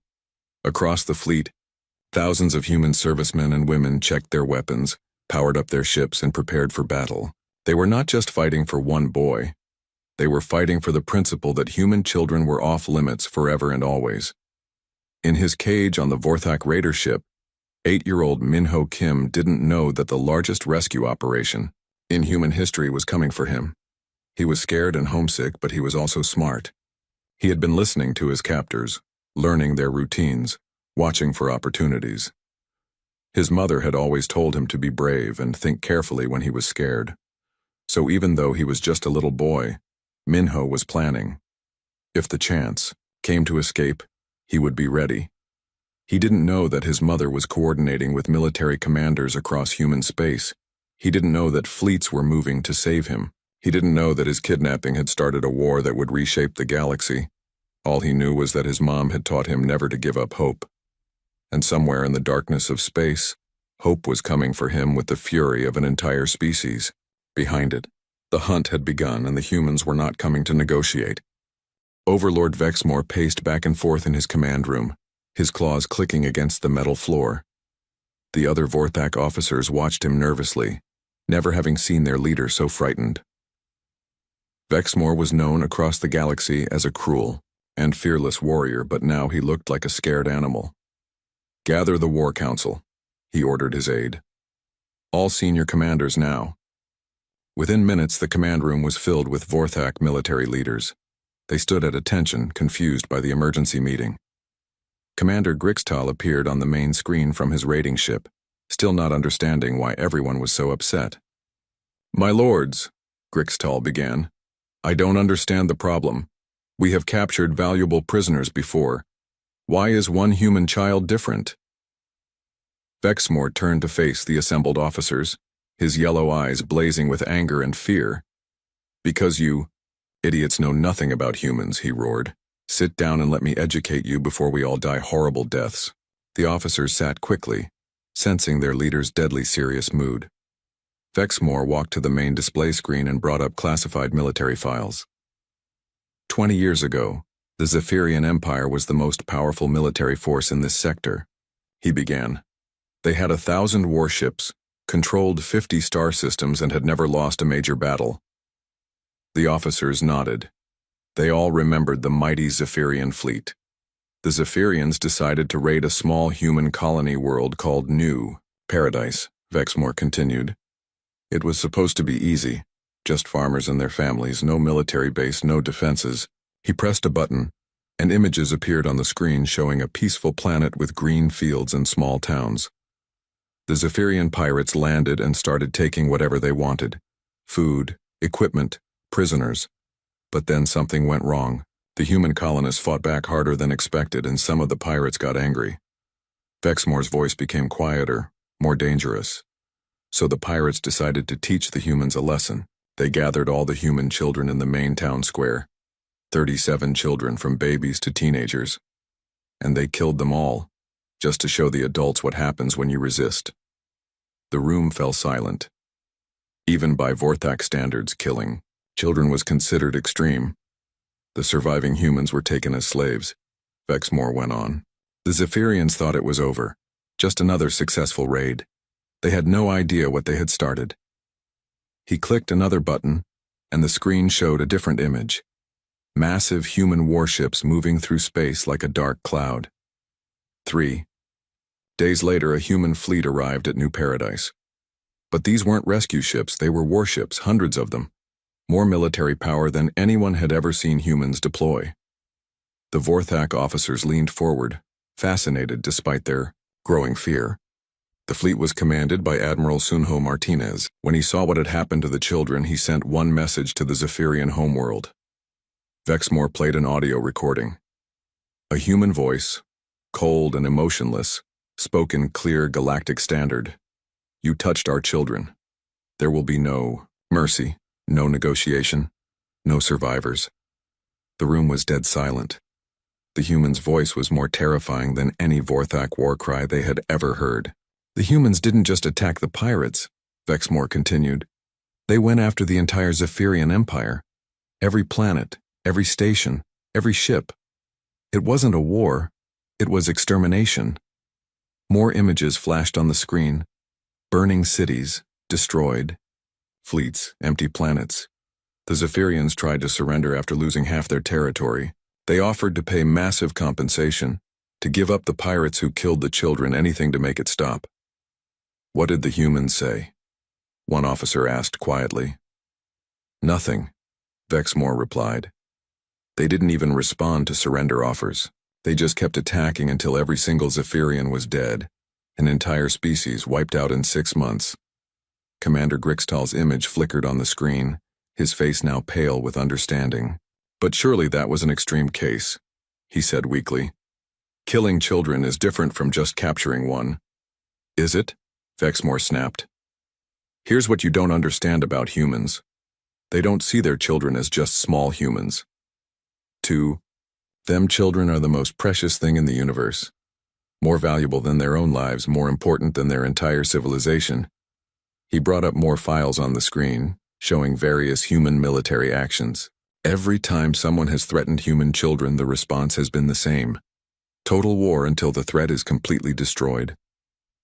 Across the fleet, thousands of human servicemen and women checked their weapons, powered up their ships, and prepared for battle. They were not just fighting for one boy. They were fighting for the principle that human children were off limits forever and always. In his cage on the Vorthak Raider ship, 8-year-old Min-ho Kim didn't know that the largest rescue operation in human history was coming for him. He was scared and homesick, but he was also smart. He had been listening to his captors, learning their routines, watching for opportunities. His mother had always told him to be brave and think carefully when he was scared. So even though he was just a little boy, Min-ho was planning. If the chance came to escape, he would be ready. He didn't know that his mother was coordinating with military commanders across human space. He didn't know that fleets were moving to save him. He didn't know that his kidnapping had started a war that would reshape the galaxy. All he knew was that his mom had taught him never to give up hope. And somewhere in the darkness of space, hope was coming for him with the fury of an entire species. Behind it, the hunt had begun and the humans were not coming to negotiate. Overlord Vexmore paced back and forth in his command room, his claws clicking against the metal floor. The other Vorthak officers watched him nervously, never having seen their leader so frightened. Vexmore was known across the galaxy as a cruel and fearless warrior, but now he looked like a scared animal. "Gather the War Council," he ordered his aide. "All senior commanders now." Within minutes, the command room was filled with Vorthak military leaders. They stood at attention, confused by the emergency meeting. Commander Grixtal appeared on the main screen from his raiding ship, still not understanding why everyone was so upset. "My lords," Grixtal began, "I don't understand the problem. We have captured valuable prisoners before. Why is one human child different?" Vexmore turned to face the assembled officers, his yellow eyes blazing with anger and fear. "Because you idiots know nothing about humans," he roared. "Sit down and let me educate you before we all die horrible deaths." The officers sat quickly, sensing their leader's deadly serious mood. Vexmore walked to the main display screen and brought up classified military files. 20 years ago, the Zephyrian Empire was the most powerful military force in this sector. He began. They had 1,000 warships, controlled 50 star systems, and had never lost a major battle. The officers nodded. They all remembered the mighty Zephyrian fleet. The Zephyrians decided to raid a small human colony world called New Paradise, Vexmore continued. It was supposed to be easy, just farmers and their families, no military base, no defenses. He pressed a button, and images appeared on the screen showing a peaceful planet with green fields and small towns. The Zephyrian pirates landed and started taking whatever they wanted: food, equipment, prisoners. But then something went wrong. The human colonists fought back harder than expected, and some of the pirates got angry. Vexmore's voice became quieter, more dangerous. So the pirates decided to teach the humans a lesson. They gathered all the human children in the main town square, 37 children from babies to teenagers. And they killed them all, just to show the adults what happens when you resist. The room fell silent. Even by Vorthak standards, killing children was considered extreme. The surviving humans were taken as slaves. Vexmore went on. The Zephyrians thought it was over. Just another successful raid. They had no idea what they had started. He clicked another button, and the screen showed a different image. Massive human warships moving through space like a dark cloud. 3 days later, a human fleet arrived at New Paradise. But these weren't rescue ships, they were warships, hundreds of them. More military power than anyone had ever seen humans deploy. The Vorthak officers leaned forward, fascinated despite their growing fear. The fleet was commanded by Admiral Sunho Martinez. When he saw what had happened to the children, he sent one message to the Zephyrian homeworld. Vexmore played an audio recording. A human voice, cold and emotionless, spoke in clear galactic standard. "You touched our children. There will be no mercy, no negotiation, no survivors." The room was dead silent. The human's voice was more terrifying than any Vorthak war cry they had ever heard. "The humans didn't just attack the pirates," Vexmore continued. "They went after the entire Zephyrian Empire. Every planet, every station, every ship. It wasn't a war, it was extermination." More images flashed on the screen. Burning cities, destroyed. Fleets, empty planets. The Zephyrians tried to surrender after losing half their territory. They offered to pay massive compensation, to give up the pirates who killed the children, anything to make it stop. "What did the humans say?" one officer asked quietly. "Nothing," Vexmore replied. "They didn't even respond to surrender offers. They just kept attacking until every single Zephyrian was dead, an entire species wiped out in 6 months." Commander Grixtal's image flickered on the screen, his face now pale with understanding. "But surely that was an extreme case," he said weakly. "Killing children is different from just capturing one." "Is it?" Vexmore snapped. "Here's what you don't understand about humans. They don't see their children as just small humans. To them, children are the most precious thing in the universe. More valuable than their own lives, more important than their entire civilization." He brought up more files on the screen, showing various human military actions. Every time someone has threatened human children, the response has been the same. Total war until the threat is completely destroyed.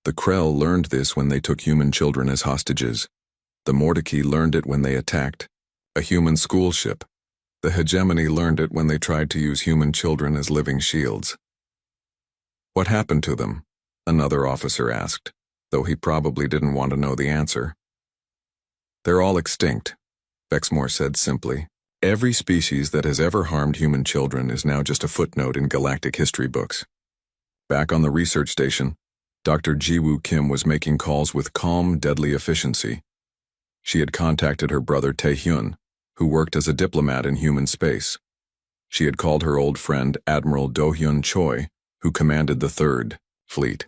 The Krell learned this when they took human children as hostages. The Mordecai learned it when they attacked a human school ship. The Hegemony learned it when they tried to use human children as living shields. "What happened to them?" another officer asked, though he probably didn't want to know the answer. "They're all extinct," Vexmore said simply. "Every species that has ever harmed human children is now just a footnote in galactic history books." Back on the research station, Dr. Jiwoo Kim was making calls with calm, deadly efficiency. She had contacted her brother Taehyun, who worked as a diplomat in human space. She had called her old friend Admiral Do-hyun Choi, who commanded the 3rd Fleet.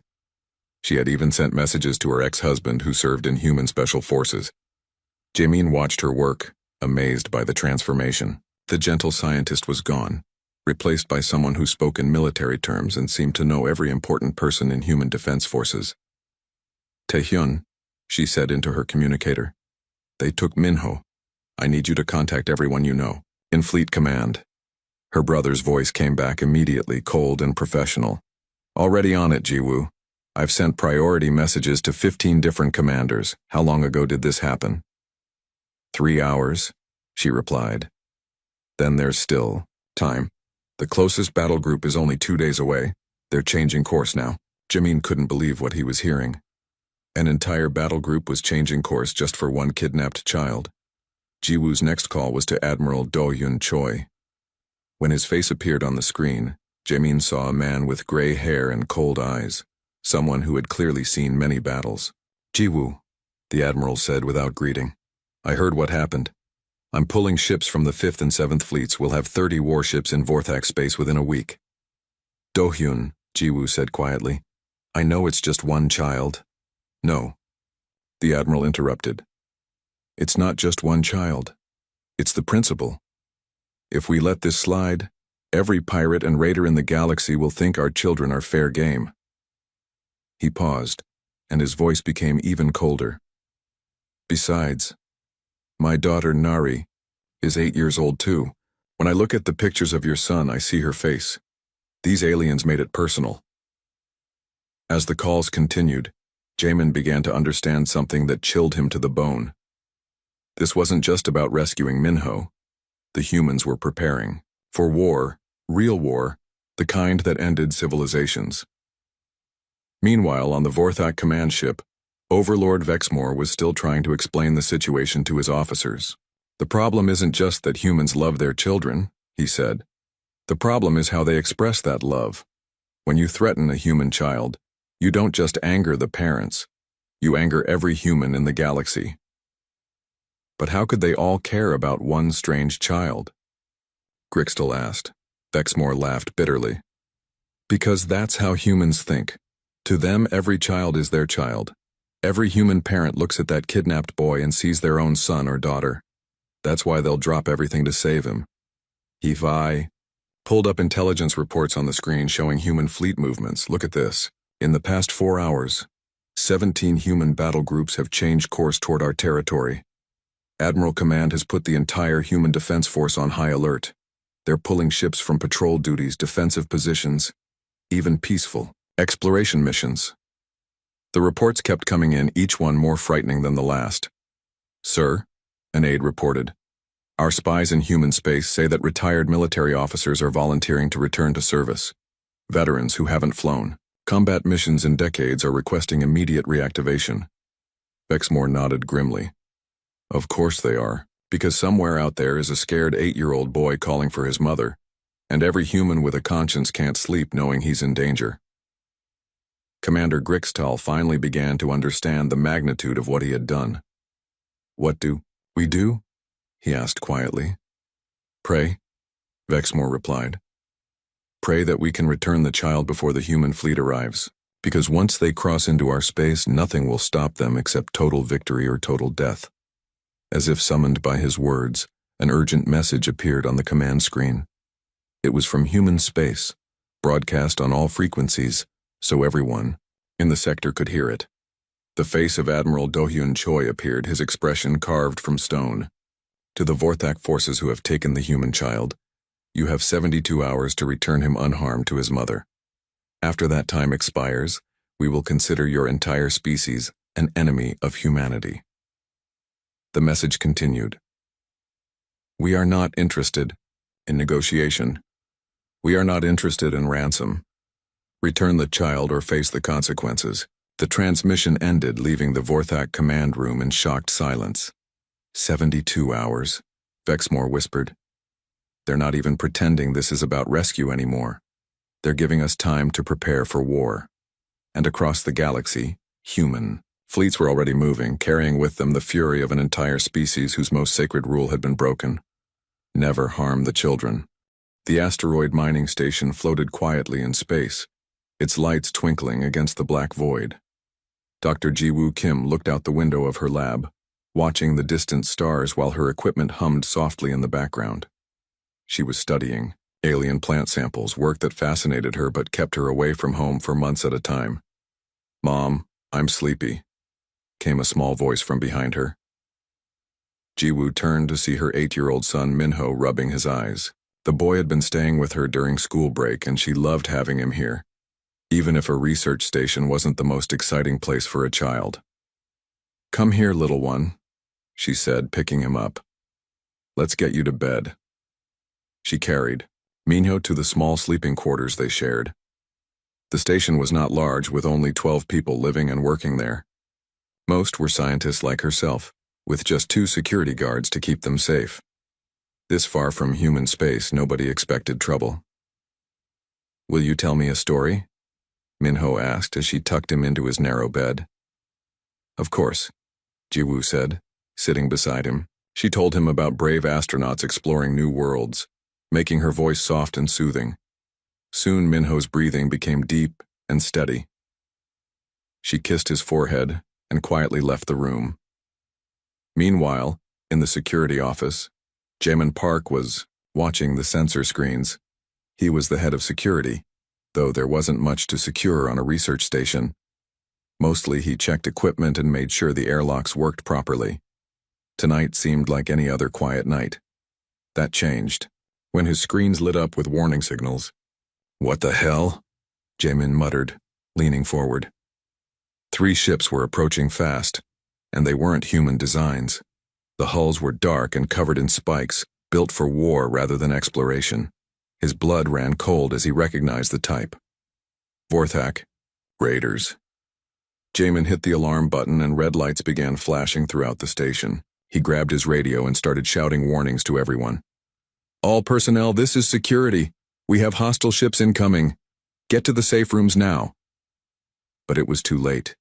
She had even sent messages to her ex-husband, who served in human special forces. Jaemin watched her work, amazed by the transformation. The gentle scientist was gone, replaced by someone who spoke in military terms and seemed to know every important person in human defense forces. "Taehyun," she said into her communicator, "they took Minho. I need you to contact everyone you know, in Fleet Command." Her brother's voice came back immediately, cold and professional. "Already on it, Jiwoo. I've sent priority messages to 15 different commanders. How long ago did this happen?" 3 hours, she replied. "Then there's still time. The closest battle group is only 2 days away. They're changing course now." Jaemin couldn't believe what he was hearing. An entire battle group was changing course just for one kidnapped child. Jiwoo's next call was to Admiral Do-hyun Choi. When his face appeared on the screen, Jaemin saw a man with gray hair and cold eyes, someone who had clearly seen many battles. "Jiwoo," the Admiral said without greeting. "I heard what happened. I'm pulling ships from the 5th and 7th Fleets. We'll have 30 warships in Vorthak space within a week." "Do-hyun," Jiwoo said quietly, "I know it's just one child." "No," the Admiral interrupted. "It's not just one child. It's the principle. If we let this slide, every pirate and raider in the galaxy will think our children are fair game." He paused, and his voice became even colder. "Besides, my daughter Nari is 8 years old too. When I look at the pictures of your son, I see her face. These aliens made it personal." As the calls continued, Jamin began to understand something that chilled him to the bone. This wasn't just about rescuing Minho. The humans were preparing for war, real war, the kind that ended civilizations. Meanwhile, on the Vorthak command ship, Overlord Vexmore was still trying to explain the situation to his officers. The problem isn't just that humans love their children, he said. The problem is how they express that love. When you threaten a human child, you don't just anger the parents, you anger every human in the galaxy. But how could they all care about one strange child? Grixtel asked. Vexmore laughed bitterly. Because that's how humans think. To them, every child is their child. Every human parent looks at that kidnapped boy and sees their own son or daughter. That's why they'll drop everything to save him. HFY pulled up intelligence reports on the screen showing human fleet movements. Look at this. In the past 4 hours, 17 human battle groups have changed course toward our territory. Admiral Command has put the entire human defense force on high alert. They're pulling ships from patrol duties, defensive positions, even peaceful exploration missions. The reports kept coming in, each one more frightening than the last. Sir, an aide reported, our spies in human space say that retired military officers are volunteering to return to service. Veterans who haven't flown combat missions in decades are requesting immediate reactivation. Vexmore nodded grimly. Of course they are, because somewhere out there is a scared 8-year-old boy calling for his mother, and every human with a conscience can't sleep knowing he's in danger. Commander Grixtal finally began to understand the magnitude of what he had done. What do we do? He asked quietly. Pray, Vexmore replied. Pray that we can return the child before the human fleet arrives, because once they cross into our space, nothing will stop them except total victory or total death. As if summoned by his words, an urgent message appeared on the command screen. It was from human space, broadcast on all frequencies, so everyone in the sector could hear it. The face of Admiral Do-hyun Choi appeared, his expression carved from stone. To the Vorthak forces who have taken the human child, you have 72 hours to return him unharmed to his mother. After that time expires, we will consider your entire species an enemy of humanity. The message continued. We are not interested in negotiation. We are not interested in ransom. Return the child or face the consequences. The transmission ended, leaving the Vorthak command room in shocked silence. 72 hours, Vexmore whispered. They're not even pretending this is about rescue anymore. They're giving us time to prepare for war. And across the galaxy, human fleets were already moving, carrying with them the fury of an entire species whose most sacred rule had been broken. Never harm the children. The asteroid mining station floated quietly in space, its lights twinkling against the black void. Dr. Ji-woo Kim looked out the window of her lab, watching the distant stars while her equipment hummed softly in the background. She was studying alien plant samples, work that fascinated her but kept her away from home for months at a time. Mom, I'm sleepy, came a small voice from behind her. Ji-woo turned to see her 8-year-old son Minho rubbing his eyes. The boy had been staying with her during school break and she loved having him here, even if a research station wasn't the most exciting place for a child. Come here, little one, she said, picking him up. Let's get you to bed. She carried Minho to the small sleeping quarters they shared. The station was not large, with only 12 people living and working there. Most were scientists like herself, with just 2 security guards to keep them safe. This far from human space, nobody expected trouble. Will you tell me a story? Minho asked as she tucked him into his narrow bed. Of course, Ji-woo said, sitting beside him. She told him about brave astronauts exploring new worlds, making her voice soft and soothing. Soon Minho's breathing became deep and steady. She kissed his forehead and quietly left the room. Meanwhile, in the security office, Jamin Park was watching the sensor screens. He was the head of security, though there wasn't much to secure on a research station. Mostly he checked equipment and made sure the airlocks worked properly. Tonight seemed like any other quiet night. That changed when his screens lit up with warning signals. What the hell? Jamin muttered. leaning forward. 3 ships were approaching fast, and they weren't human designs. The hulls were dark and covered in spikes, built for war rather than exploration. His blood ran cold as he recognized the type. Vorthak, Raiders. Jamin hit the alarm button and red lights began flashing throughout the station. He grabbed his radio and started shouting warnings to everyone. All personnel, this is security. We have hostile ships incoming. Get to the safe rooms now. But it was too late.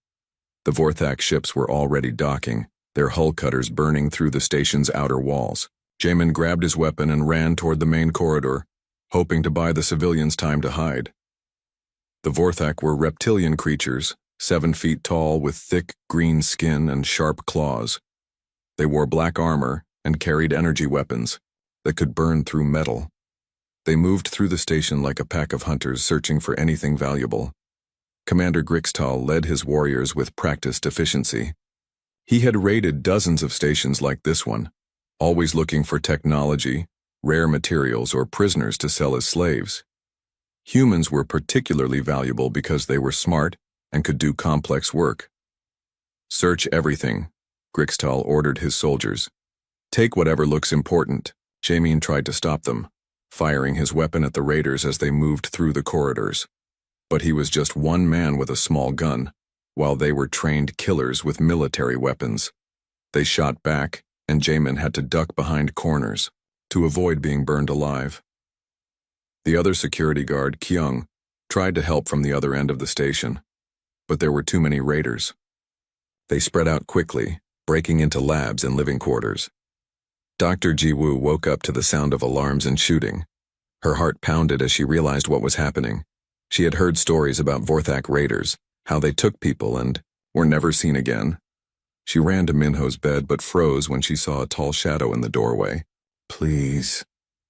The Vorthak ships were already docking, their hull cutters burning through the station's outer walls. Jamin grabbed his weapon and ran toward the main corridor, hoping to buy the civilians time to hide. The Vorthak were reptilian creatures, 7 feet tall with thick green skin and sharp claws. They wore black armor and carried energy weapons that could burn through metal. They moved through the station like a pack of hunters searching for anything valuable. Commander Grixtal led his warriors with practiced efficiency. He had raided dozens of stations like this one, always looking for technology, rare materials, or prisoners to sell as slaves. Humans were particularly valuable because they were smart and could do complex work. Search everything, Grixtal ordered his soldiers. Take whatever looks important. Jamin tried to stop them, firing his weapon at the raiders as they moved through the corridors. But he was just one man with a small gun, while they were trained killers with military weapons. They shot back, and Jamin had to duck behind corners to avoid being burned alive. The other security guard, Kyung, tried to help from the other end of the station, but there were too many raiders. They spread out quickly, breaking into labs and living quarters. Dr. Jiwoo woke up to the sound of alarms and shooting. Her heart pounded as she realized what was happening. She had heard stories about Vorthak raiders, how they took people and were never seen again. She ran to Minho's bed but froze when she saw a tall shadow in the doorway. "Please,"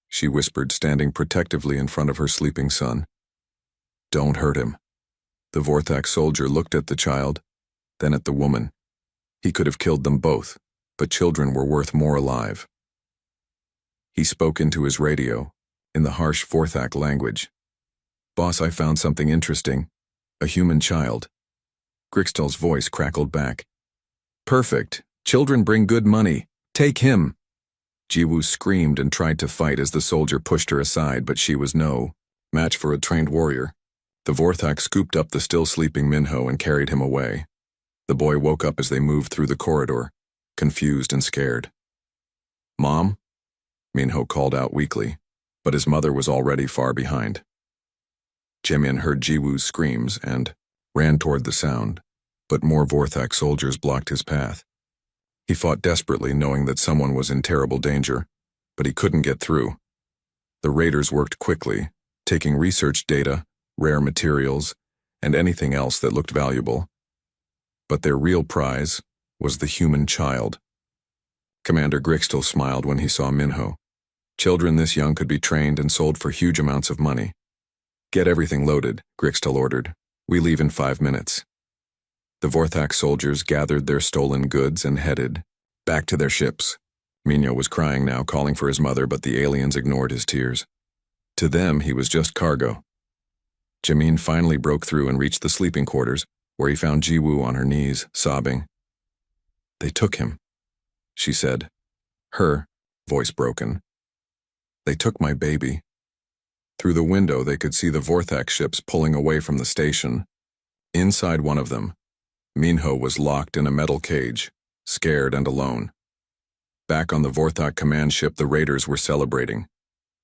she whispered, standing protectively in front of her sleeping son. "Don't hurt him." The Vorthak soldier looked at the child, then at the woman. He could have killed them both, but children were worth more alive. He spoke into his radio, in the harsh Vorthak language. "Boss, I found something interesting. A human child." Grixtal's voice crackled back. "Perfect. Children bring good money. Take him." Jiwoo screamed and tried to fight as the soldier pushed her aside, but she was no match for a trained warrior. The Vorthak scooped up the still sleeping Minho and carried him away. The boy woke up as they moved through the corridor, confused and scared. "Mom?" Minho called out weakly, but his mother was already far behind. Jamin heard Jiwoo's screams and ran toward the sound, but more Vorthak soldiers blocked his path. He fought desperately, knowing that someone was in terrible danger, but he couldn't get through. The raiders worked quickly, taking research data, rare materials, and anything else that looked valuable. But their real prize was the human child. Commander Grixtal smiled when he saw Minho. Children this young could be trained and sold for huge amounts of money. "Get everything loaded," Grixtal ordered. "We leave in 5 minutes." The Vorthak soldiers gathered their stolen goods and headed back to their ships. Minho was crying now, calling for his mother, but the aliens ignored his tears. To them, he was just cargo. Jamin finally broke through and reached the sleeping quarters, where he found Jiwoo on her knees, sobbing. "They took him," she said, her voice broken. "They took my baby." Through the window, they could see the Vorthak ships pulling away from the station. Inside one of them, Minho was locked in a metal cage, scared and alone. Back on the Vorthak command ship, the raiders were celebrating.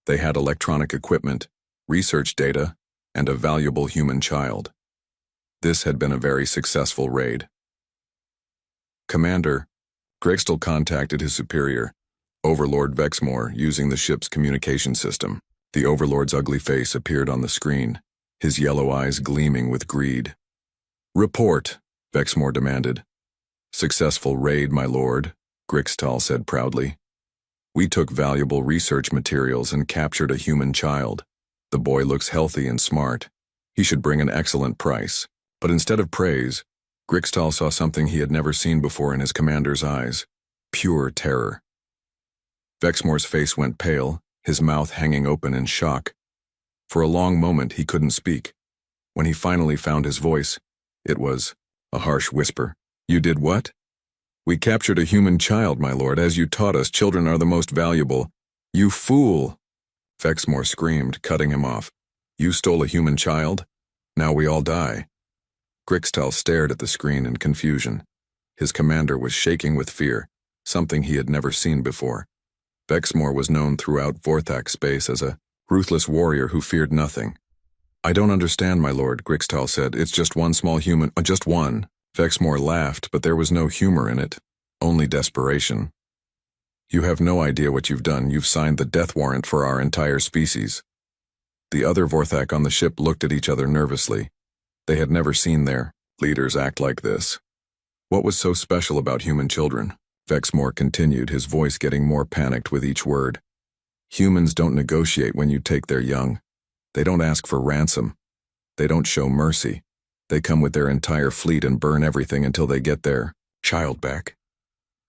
They had electronic equipment, research data, and a valuable human child. This had been a very successful raid. "Commander," Grixtal contacted his superior, Overlord Vexmore, using the ship's communication system. The Overlord's ugly face appeared on the screen, his yellow eyes gleaming with greed. "Report," Vexmore demanded. "Successful raid, my lord," Grixtal said proudly. "We took valuable research materials and captured a human child. The boy looks healthy and smart. He should bring an excellent price." But instead of praise, Grixtal saw something he had never seen before in his commander's eyes: pure terror. Vexmore's face went pale, his mouth hanging open in shock. For a long moment he couldn't speak. When he finally found his voice, it was a harsh whisper. "You did what?" "We captured a human child, my lord. As you taught us, children are the most valuable." "You fool!" Vexmore screamed, cutting him off. "You stole a human child? Now we all die." Grixtal stared at the screen in confusion. His commander was shaking with fear, something he had never seen before. Vexmore was known throughout Vorthak space as a ruthless warrior who feared nothing. "I don't understand, my lord," Grixtal said. "It's just one small human, just one." Vexmore laughed, but there was no humor in it, only desperation. "You have no idea what you've done. You've signed the death warrant for our entire species." The other Vorthak on the ship looked at each other nervously. They had never seen their leaders act like this. "What was so special about human children?" Vexmore continued, his voice getting more panicked with each word. "Humans don't negotiate when you take their young. They don't ask for ransom. They don't show mercy. They come with their entire fleet and burn everything until they get their child back."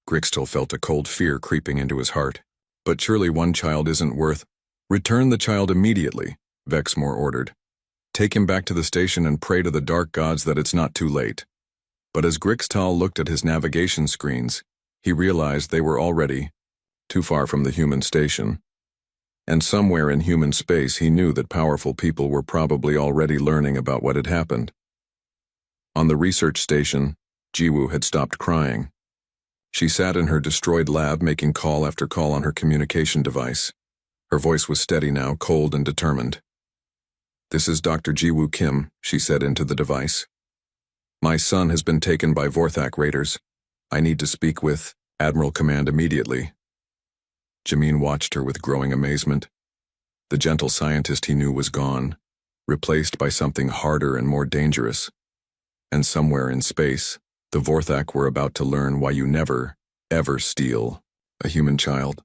Grixtal felt a cold fear creeping into his heart. "But surely one child isn't worth—" "Return the child immediately," Vexmore ordered. "Take him back to the station and pray to the dark gods that it's not too late." But as Grixtal looked at his navigation screens, he realized they were already too far from the human station. And somewhere in human space he knew that powerful people were probably already learning about what had happened. On the research station, Jiwoo had stopped crying. She sat in her destroyed lab making call after call on her communication device. Her voice was steady now, cold and determined. "This is Dr. Jiwoo Kim," she said into the device. "My son has been taken by Vorthak raiders. I need to speak with Admiral Command immediately." Jamin watched her with growing amazement. The gentle scientist he knew was gone, replaced by something harder and more dangerous. And somewhere in space, the Vorthak were about to learn why you never, ever steal a human child.